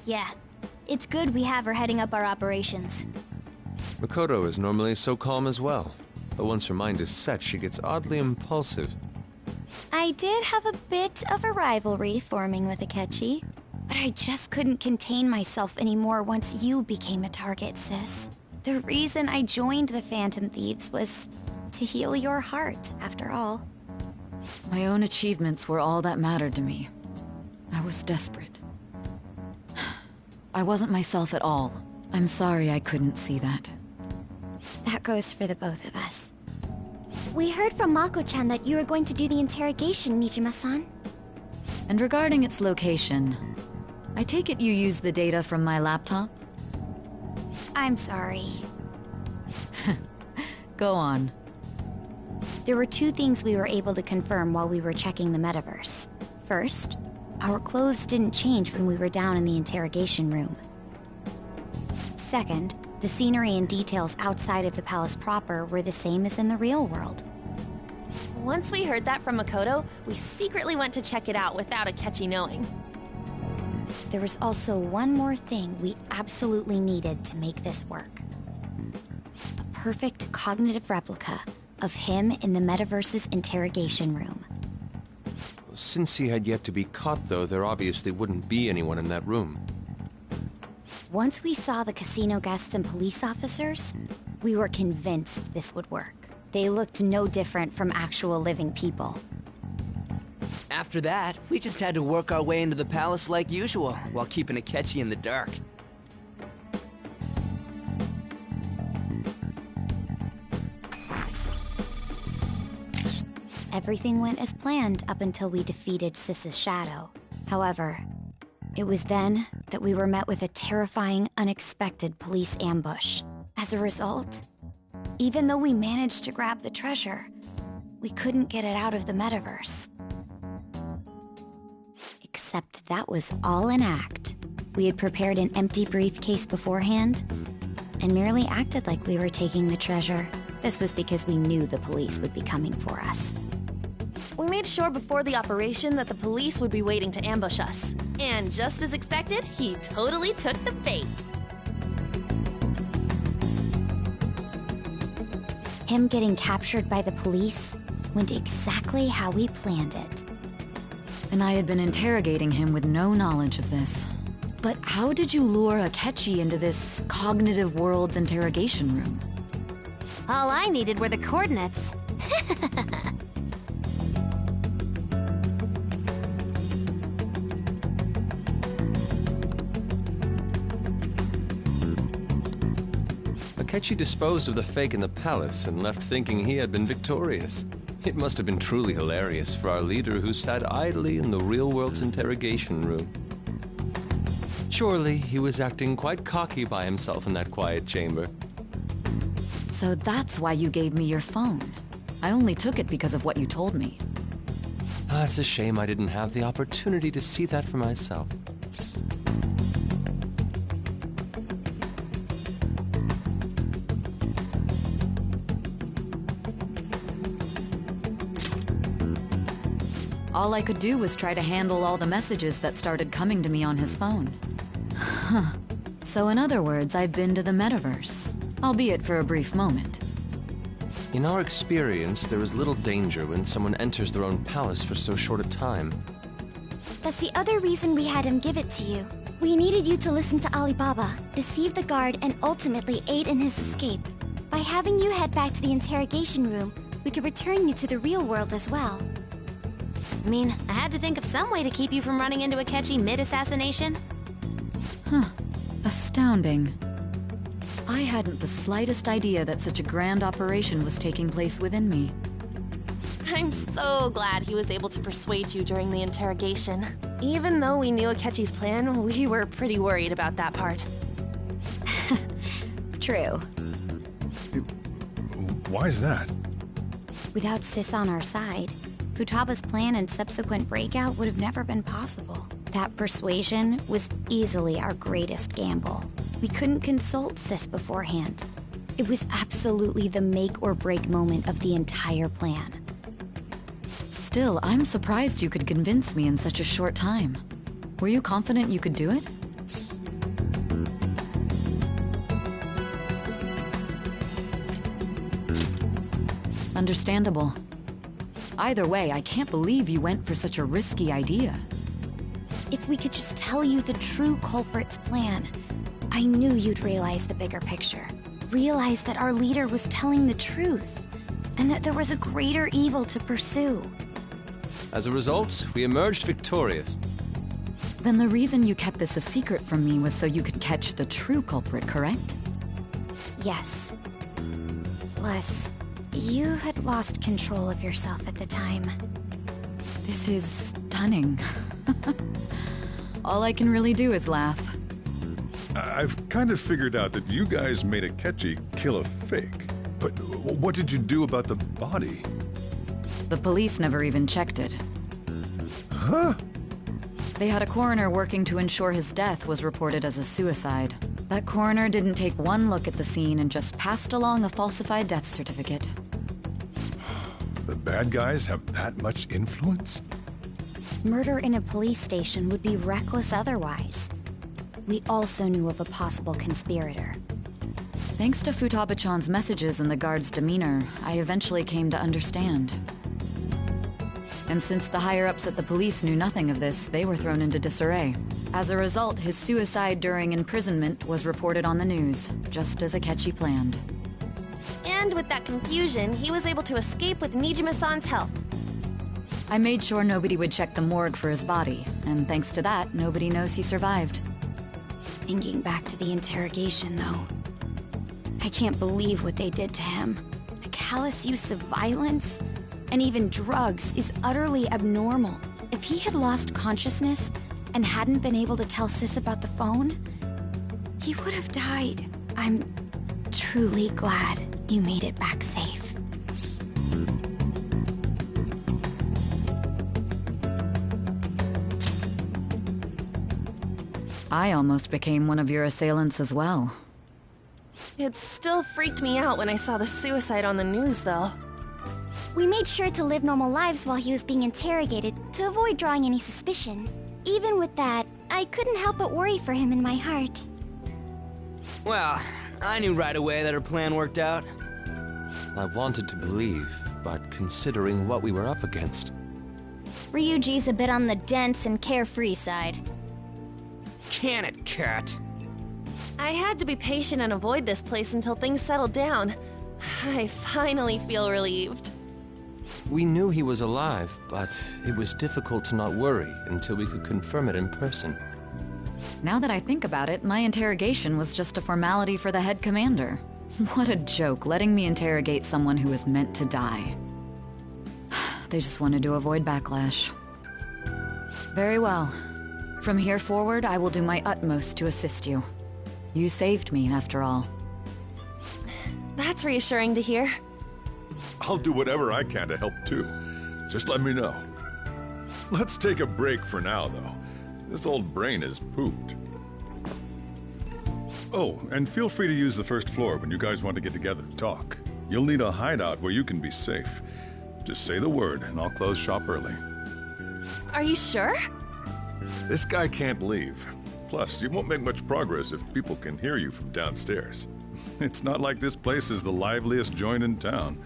Speaker 12: Yeah, it's good we have her heading up our operations.
Speaker 11: Makoto is normally so calm as well, but once her mind is set, she gets oddly impulsive.
Speaker 12: I did have a bit of a rivalry forming with Akechi, but I just couldn't contain myself anymore once you became a target, sis. The reason I joined the Phantom Thieves was to heal your heart, after all.
Speaker 13: My own achievements were all that mattered to me. I was desperate. I wasn't myself at all. I'm sorry I couldn't see that.
Speaker 12: That goes for the both of us. We heard from Mako-chan that you were going to do the interrogation, Nijima-san.
Speaker 13: And regarding its location, I take it you used the data from my laptop?
Speaker 12: I'm sorry.
Speaker 13: Go on.
Speaker 12: There were two things we were able to confirm while we were checking the metaverse. First, our clothes didn't change when we were down in the interrogation room. Second, the scenery and details outside of the palace proper were the same as in the real world.
Speaker 15: Once we heard that from Makoto, we secretly went to check it out without Akechi knowing.
Speaker 12: There was also one more thing we absolutely needed to make this work. A perfect cognitive replica of him in the metaverse's interrogation room.
Speaker 11: Since he had yet to be caught, though, there obviously wouldn't be anyone in that room.
Speaker 12: Once we saw the casino guests and police officers, we were convinced this would work. They looked no different from actual living people.
Speaker 9: After that, we just had to work our way into the palace like usual, while keeping Akechi in the dark.
Speaker 12: Everything went as planned up until we defeated Sis's shadow. However, it was then that we were met with a terrifying, unexpected police ambush. As a result, even though we managed to grab the treasure, we couldn't get it out of the metaverse. Except that was all an act. We had prepared an empty briefcase beforehand and merely acted like we were taking the treasure. This was because we knew the police would be coming for us.
Speaker 15: We made sure before the operation that the police would be waiting to ambush us. And just as expected, he totally took the bait.
Speaker 12: Him getting captured by the police went exactly how we planned it.
Speaker 13: And I had been interrogating him with no knowledge of this. But how did you lure Akechi into this cognitive world's interrogation room?
Speaker 12: All I needed were the coordinates.
Speaker 11: Akechi disposed of the fake in the palace and left thinking he had been victorious. It must have been truly hilarious for our leader who sat idly in the real world's interrogation room. Surely he was acting quite cocky by himself in that quiet chamber.
Speaker 13: So that's why you gave me your phone. I only took it because of what you told me.
Speaker 11: It's a shame I didn't have the opportunity to see that for myself.
Speaker 13: All I could do was try to handle all the messages that started coming to me on his phone. Huh. So in other words, I've been to the metaverse, albeit for a brief moment.
Speaker 11: In our experience, there is little danger when someone enters their own palace for so short a time.
Speaker 12: That's the other reason we had him give it to you. We needed you to listen to Alibaba, deceive the guard, and ultimately aid in his escape. By having you head back to the interrogation room, we could return you to the real world as well.
Speaker 15: I mean, I had to think of some way to keep you from running into Akechi mid-assassination.
Speaker 13: Huh. Astounding. I hadn't the slightest idea that such a grand operation was taking place within me.
Speaker 15: I'm so glad he was able to persuade you during the interrogation. Even though we knew Akechi's plan, we were pretty worried about that part.
Speaker 12: True.
Speaker 7: Why is that?
Speaker 12: Without Sis on our side, Futaba's plan and subsequent breakout would have never been possible. That persuasion was easily our greatest gamble. We couldn't consult Sis beforehand. It was absolutely the make or break moment of the entire plan.
Speaker 13: Still, I'm surprised you could convince me in such a short time. Were you confident you could do it? Understandable. Either way, I can't believe you went for such a risky idea.
Speaker 12: If we could just tell you the true culprit's plan, I knew you'd realize the bigger picture. Realize that our leader was telling the truth, and that there was a greater evil to pursue.
Speaker 11: As a result, we emerged victorious.
Speaker 13: Then the reason you kept this a secret from me was so you could catch the true culprit, correct?
Speaker 12: Yes. Plus, you had lost control of yourself at the time.
Speaker 13: This is stunning. All I can really do is laugh.
Speaker 7: I've kind of figured out that you guys made Akechi kill a fake. But what did you do about the body?
Speaker 13: The police never even checked it.
Speaker 7: Huh?
Speaker 13: They had a coroner working to ensure his death was reported as a suicide. That coroner didn't take one look at the scene and just passed along a falsified death certificate.
Speaker 7: The bad guys have that much influence?
Speaker 12: Murder in a police station would be reckless otherwise. We also knew of a possible conspirator.
Speaker 13: Thanks to Futaba-chan's messages and the guard's demeanor, I eventually came to understand. And since the higher-ups at the police knew nothing of this, they were thrown into disarray. As a result, his suicide during imprisonment was reported on the news, just as Akechi planned.
Speaker 15: And with that confusion, he was able to escape with Nijima-san's help.
Speaker 13: I made sure nobody would check the morgue for his body, and thanks to that, nobody knows he survived.
Speaker 12: Thinking back to the interrogation, though, I can't believe what they did to him. The callous use of violence, and even drugs, is utterly abnormal. If he had lost consciousness and hadn't been able to tell Sis about the phone, he would have died. I'm truly glad you made it back safe.
Speaker 13: I almost became one of your assailants as well.
Speaker 15: It still freaked me out when I saw the suicide on the news, though.
Speaker 12: We made sure to live normal lives while he was being interrogated to avoid drawing any suspicion. Even with that, I couldn't help but worry for him in my heart.
Speaker 9: Well, I knew right away that her plan worked out.
Speaker 11: I wanted to believe, but considering what we were up against...
Speaker 12: Ryuji's a bit on the dense and carefree side.
Speaker 9: Can it, Cat?
Speaker 15: I had to be patient and avoid this place until things settled down. I finally feel relieved.
Speaker 11: We knew he was alive, but it was difficult to not worry until we could confirm it in person.
Speaker 13: Now that I think about it, my interrogation was just a formality for the head commander. What a joke, letting me interrogate someone who was meant to die. They just wanted to avoid backlash. Very well. From here forward, I will do my utmost to assist you. You saved me, after all.
Speaker 15: That's reassuring to hear.
Speaker 7: I'll do whatever I can to help too. Just let me know. Let's take a break for now, though. This old brain is pooped. Oh, and feel free to use the first floor when you guys want to get together to talk. You'll need a hideout where you can be safe. Just say the word, and I'll close shop early.
Speaker 15: Are you sure?
Speaker 7: This guy can't leave. Plus, you won't make much progress if people can hear you from downstairs. It's not like this place is the liveliest joint in town.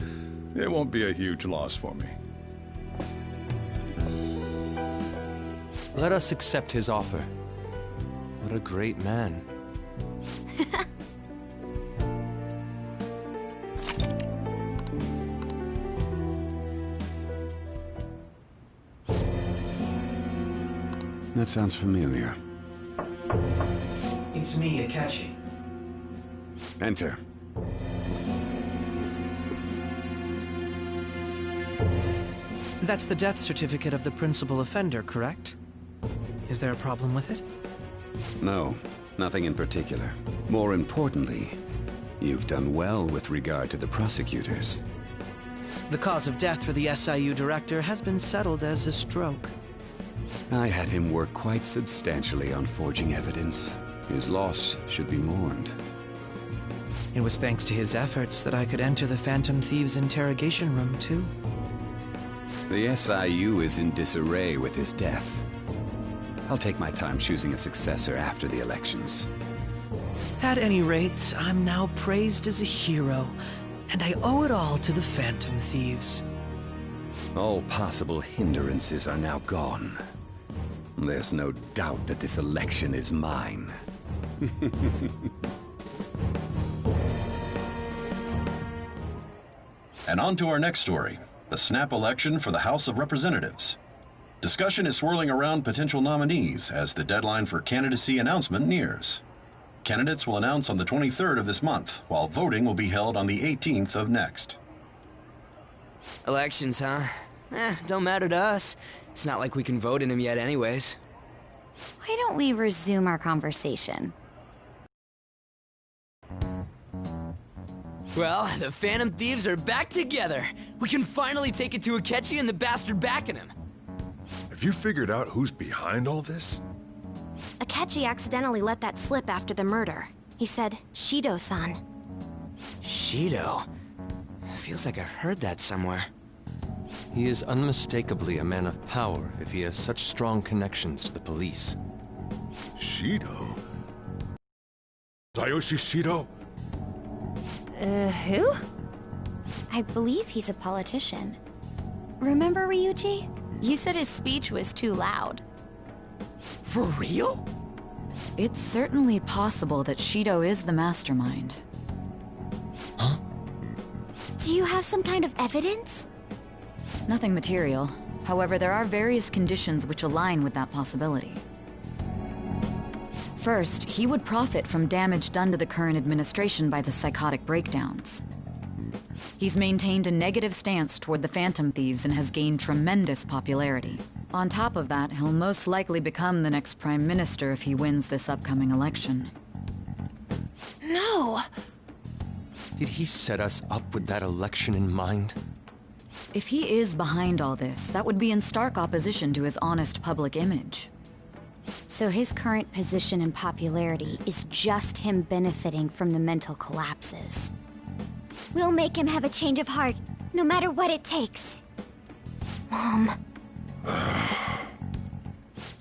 Speaker 7: It won't be a huge loss for me.
Speaker 11: Let us accept his offer. What a great man.
Speaker 3: That sounds familiar.
Speaker 14: It's me, Akechi.
Speaker 3: Enter.
Speaker 10: That's the death certificate of the principal offender, correct? Is there a problem with it?
Speaker 3: No, nothing in particular. More importantly, you've done well with regard to the prosecutors.
Speaker 10: The cause of death for the SIU director has been settled as a stroke.
Speaker 3: I had him work quite substantially on forging evidence. His loss should be mourned.
Speaker 10: It was thanks to his efforts that I could enter the Phantom Thieves' interrogation room, too.
Speaker 3: The SIU is in disarray with his death. I'll take my time choosing a successor after the elections.
Speaker 10: At any rate, I'm now praised as a hero, and I owe it all to the Phantom Thieves.
Speaker 3: All possible hindrances are now gone. There's no doubt that this election is mine.
Speaker 6: And on to our next story, the snap election for the House of Representatives. Discussion is swirling around potential nominees as the deadline for candidacy announcement nears. Candidates will announce on the 23rd of this month, while voting will be held on the 18th of next.
Speaker 9: Elections, huh? Don't matter to us. It's not like we can vote in them yet anyways.
Speaker 12: Why don't we resume our conversation?
Speaker 9: Well, the Phantom Thieves are back together. We can finally take it to Akechi and the bastard backing him.
Speaker 7: Have you figured out who's behind all this?
Speaker 15: Akechi accidentally let that slip after the murder. He said, Shido-san.
Speaker 9: Shido? Feels like I've heard that somewhere.
Speaker 11: He is unmistakably a man of power if he has such strong connections to the police.
Speaker 7: Shido? Tsuyoshi Shido?
Speaker 12: Who? I believe he's a politician. Remember, Ryuji? You said his speech was too loud.
Speaker 9: For real?
Speaker 13: It's certainly possible that Shido is the mastermind.
Speaker 11: Huh?
Speaker 12: Do you have some kind of evidence?
Speaker 13: Nothing material. However, there are various conditions which align with that possibility. First, he would profit from damage done to the current administration by the psychotic breakdowns. He's maintained a negative stance toward the Phantom Thieves and has gained tremendous popularity. On top of that, he'll most likely become the next Prime Minister if he wins this upcoming election.
Speaker 15: No!
Speaker 11: Did he set us up with that election in mind?
Speaker 13: If he is behind all this, that would be in stark opposition to his honest public image.
Speaker 12: So his current position and popularity is just him benefiting from the mental collapses. We'll make him have a change of heart, no matter what it takes. Mom.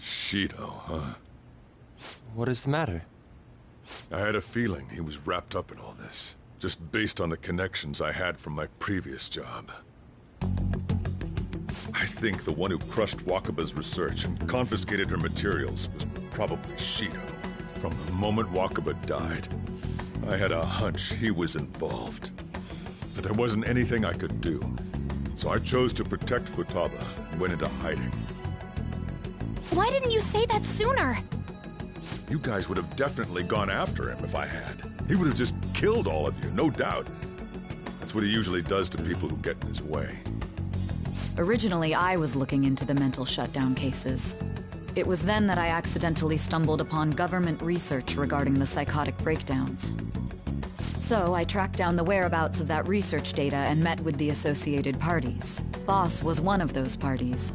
Speaker 7: Shido, huh?
Speaker 11: What is the matter?
Speaker 7: I had a feeling he was wrapped up in all this, just based on the connections I had from my previous job. I think the one who crushed Wakaba's research and confiscated her materials was probably Shido. From the moment Wakaba died, I had a hunch he was involved. But there wasn't anything I could do, so I chose to protect Futaba and went into hiding.
Speaker 15: Why didn't you say that sooner?
Speaker 7: You guys would have definitely gone after him if I had. He would have just killed all of you, no doubt. That's what he usually does to people who get in his way.
Speaker 13: Originally, I was looking into the mental shutdown cases. It was then that I accidentally stumbled upon government research regarding the psychotic breakdowns. So I tracked down the whereabouts of that research data and met with the associated parties. Boss was one of those parties.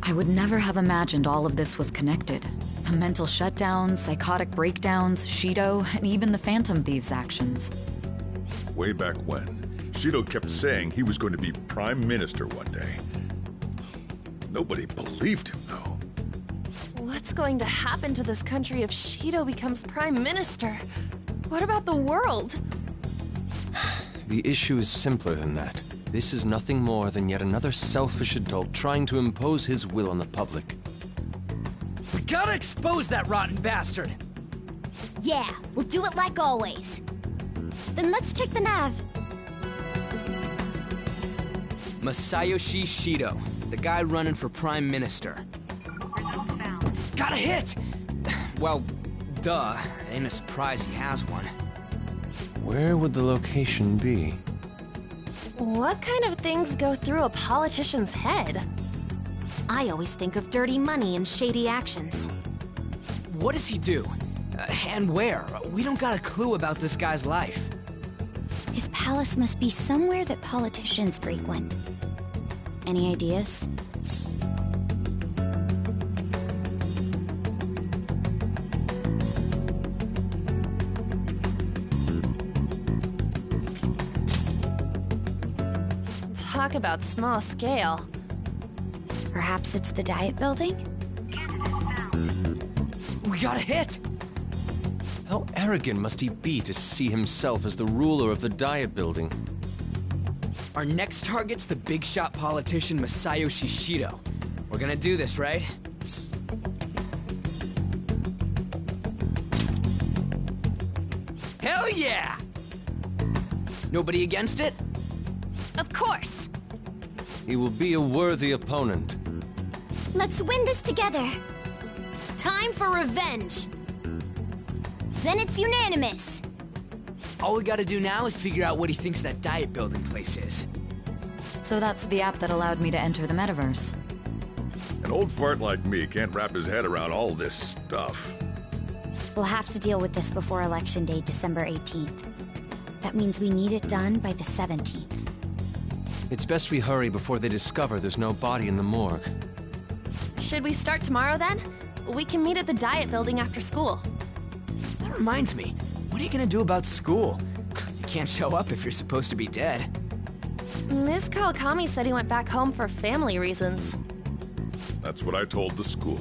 Speaker 13: I would never have imagined all of this was connected. The mental shutdowns, psychotic breakdowns, Shido, and even the Phantom Thieves' actions.
Speaker 7: Way back when, Shido kept saying he was going to be Prime Minister one day. Nobody believed him, though.
Speaker 15: What's going to happen to this country if Shido becomes Prime Minister? What about the world?
Speaker 11: The issue is simpler than that. This is nothing more than yet another selfish adult trying to impose his will on the public.
Speaker 9: We gotta expose that rotten bastard!
Speaker 12: Yeah, we'll do it like always. Then let's check the nav.
Speaker 9: Masayoshi Shido, the guy running for Prime Minister. Got a hit! Well, duh. Ain't a surprise he has one.
Speaker 11: Where would the location be?
Speaker 15: What kind of things go through a politician's head?
Speaker 12: I always think of dirty money and shady actions.
Speaker 9: What does he do? And where? We don't got a clue about this guy's life.
Speaker 12: His palace must be somewhere that politicians frequent. Any ideas?
Speaker 15: Talk about small scale.
Speaker 12: Perhaps it's the Diet Building?
Speaker 9: We got a hit!
Speaker 11: How arrogant must he be to see himself as the ruler of the Diet Building?
Speaker 9: Our next target's the big shot politician Masayoshi Shido. We're gonna do this, right? Hell yeah! Nobody against it?
Speaker 15: Of course!
Speaker 11: He will be a worthy opponent.
Speaker 12: Let's win this together.
Speaker 15: Time for revenge.
Speaker 12: Then it's unanimous.
Speaker 9: All we gotta do now is figure out what he thinks that diet building place is.
Speaker 13: So that's the app that allowed me to enter the metaverse.
Speaker 7: An old fart like me can't wrap his head around all this stuff.
Speaker 12: We'll have to deal with this before Election Day, December 18th. That means we need it done by the 17th.
Speaker 11: It's best we hurry before they discover there's no body in the morgue.
Speaker 15: Should we start tomorrow then? We can meet at the diet building after school.
Speaker 9: That reminds me, what are you gonna do about school? You can't show up if you're supposed to be dead.
Speaker 15: Ms. Kawakami said he went back home for family reasons.
Speaker 7: That's what I told the school.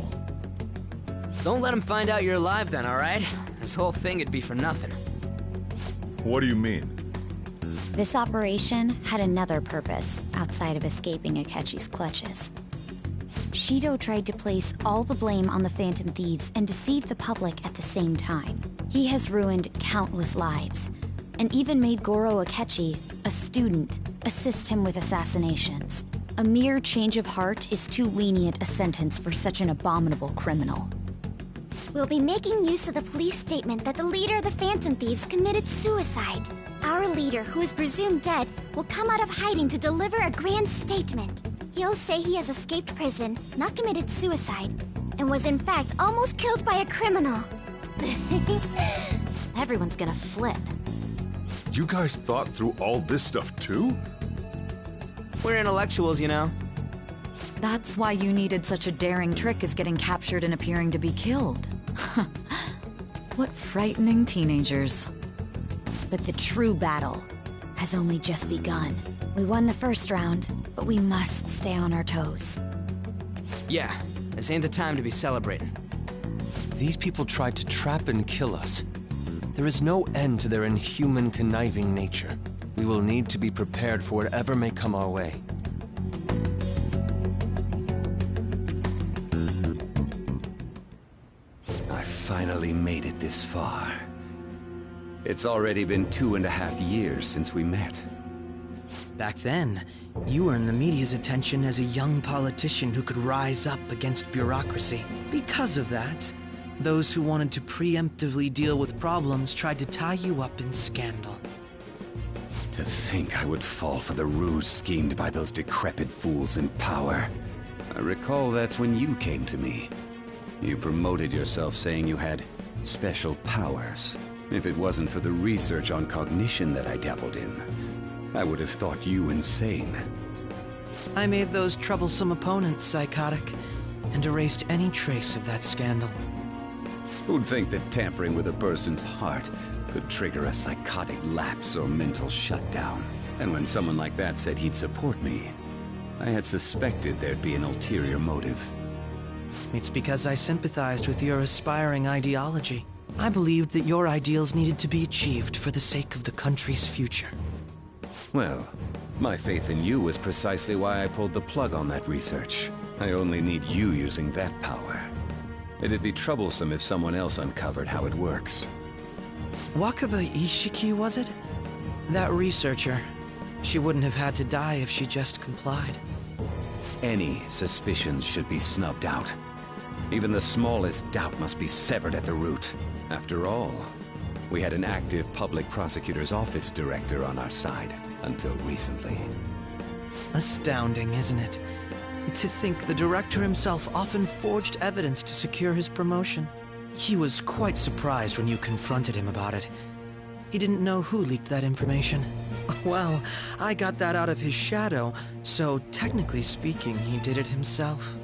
Speaker 9: Don't let him find out you're alive then, alright? This whole thing would be for nothing.
Speaker 7: What do you mean?
Speaker 12: This operation had another purpose outside of escaping Akechi's clutches. Shido tried to place all the blame on the Phantom Thieves and deceive the public at the same time. He has ruined countless lives, and even made Goro Akechi, a student, assist him with assassinations. A mere change of heart is too lenient a sentence for such an abominable criminal. We'll be making use of the police statement that the leader of the Phantom Thieves committed suicide. Our leader, who is presumed dead, will come out of hiding to deliver a grand statement. He'll say he has escaped prison, not committed suicide, and was in fact almost killed by a criminal. Everyone's gonna flip.
Speaker 7: You guys thought through all this stuff too?
Speaker 9: We're intellectuals, you know.
Speaker 13: That's why you needed such a daring trick as getting captured and appearing to be killed. What frightening teenagers.
Speaker 12: But the true battle has only just begun. We won the first round, but we must stay on our toes.
Speaker 9: Yeah, this ain't the time to be celebrating.
Speaker 11: These people tried to trap and kill us. There is no end to their inhuman, conniving nature. We will need to be prepared for whatever may come our way.
Speaker 3: I finally made it this far. It's already been 2.5 years since we met.
Speaker 10: Back then, you earned the media's attention as a young politician who could rise up against bureaucracy. Because of that, those who wanted to preemptively deal with problems tried to tie you up in scandal.
Speaker 3: To think I would fall for the ruse schemed by those decrepit fools in power. I recall that's when you came to me. You promoted yourself saying you had special powers. If it wasn't for the research on cognition that I dabbled in, I would have thought you insane.
Speaker 10: I made those troublesome opponents psychotic, and erased any trace of that scandal.
Speaker 3: Who'd think that tampering with a person's heart could trigger a psychotic lapse or mental shutdown? And when someone like that said he'd support me, I had suspected there'd be an ulterior motive.
Speaker 10: It's because I sympathized with your aspiring ideology. I believed that your ideals needed to be achieved for the sake of the country's future.
Speaker 3: Well, my faith in you was precisely why I pulled the plug on that research. I only need you using that power. It'd be troublesome if someone else uncovered how it works.
Speaker 10: Wakaba Ishiki, was it? That researcher. She wouldn't have had to die if she just complied.
Speaker 3: Any suspicions should be snubbed out. Even the smallest doubt must be severed at the root. After all, we had an active public prosecutor's office director on our side, until recently.
Speaker 10: Astounding, isn't it? To think the director himself often forged evidence to secure his promotion. He was quite surprised when you confronted him about it. He didn't know who leaked that information. Well, I got that out of his shadow, so technically speaking, he did it himself.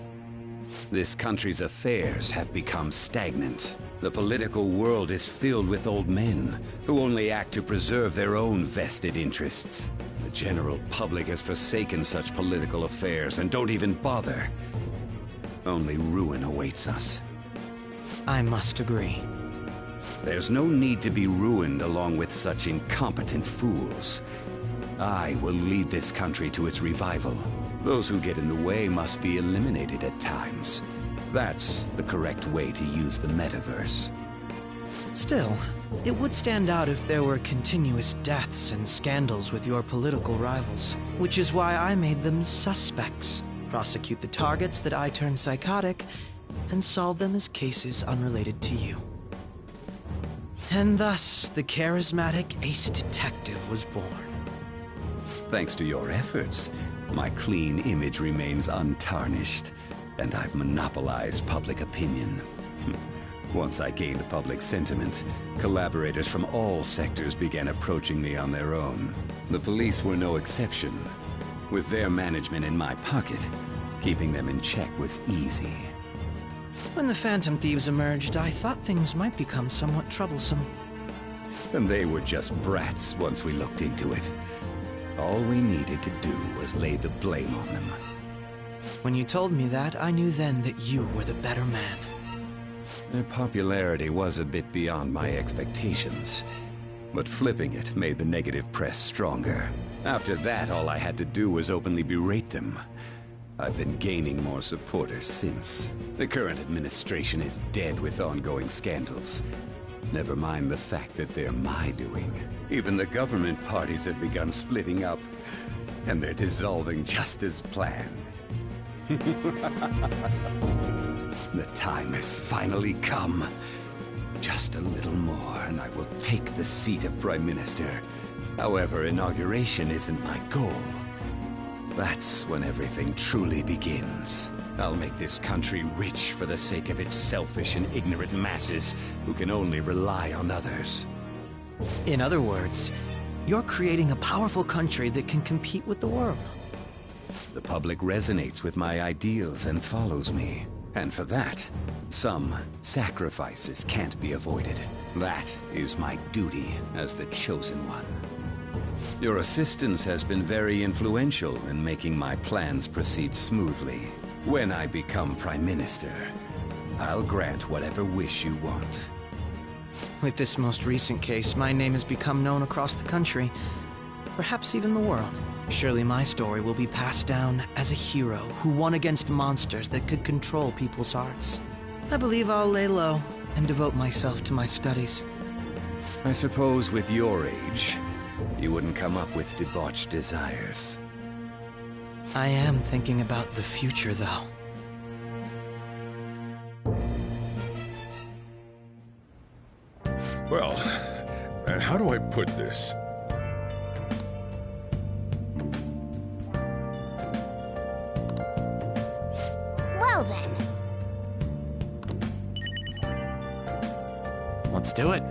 Speaker 3: This country's affairs have become stagnant. The political world is filled with old men who only act to preserve their own vested interests. The general public has forsaken such political affairs and don't even bother. Only ruin awaits us.
Speaker 10: I must agree.
Speaker 3: There's no need to be ruined along with such incompetent fools. I will lead this country to its revival. Those who get in the way must be eliminated at times. That's the correct way to use the metaverse.
Speaker 10: Still, it would stand out if there were continuous deaths and scandals with your political rivals, which is why I made them suspects. prosecute the targets that I turn psychotic, and solve them as cases unrelated to you. And thus, the charismatic ace detective was born.
Speaker 3: Thanks to your efforts, my clean image remains untarnished, and I've monopolized public opinion. Once I gained public sentiment, collaborators from all sectors began approaching me on their own. The police were no exception. With their management in my pocket, keeping them in check was easy.
Speaker 10: When the Phantom Thieves emerged, I thought things might become somewhat troublesome.
Speaker 3: And they were just brats once we looked into it. All we needed to do was lay the blame on them.
Speaker 10: When you told me that, I knew then that you were the better man.
Speaker 3: Their popularity was a bit beyond my expectations, but flipping it made the negative press stronger. After that, all I had to do was openly berate them. I've been gaining more supporters since. The current administration is dead with ongoing scandals. Never mind the fact that they're my doing. Even the government parties have begun splitting up, and they're dissolving just as planned. The time has finally come. Just a little more, and I will take the seat of Prime Minister. However, inauguration isn't my goal. That's when everything truly begins. I'll make this country rich for the sake of its selfish and ignorant masses who can only rely on others.
Speaker 10: In other words, you're creating a powerful country that can compete with the world.
Speaker 3: The public resonates with my ideals and follows me. And for that, some sacrifices can't be avoided. That is my duty as the Chosen One. Your assistance has been very influential in making my plans proceed smoothly. When I become Prime Minister, I'll grant whatever wish you want.
Speaker 10: With this most recent case, my name has become known across the country, perhaps even the world. Surely my story will be passed down as a hero who won against monsters that could control people's hearts. I believe I'll lay low and devote myself to my studies.
Speaker 3: I suppose with your age, you wouldn't come up with debauched desires.
Speaker 10: I am thinking about the future, though.
Speaker 7: Well, and how do I put this?
Speaker 12: Well then.
Speaker 16: Let's do it.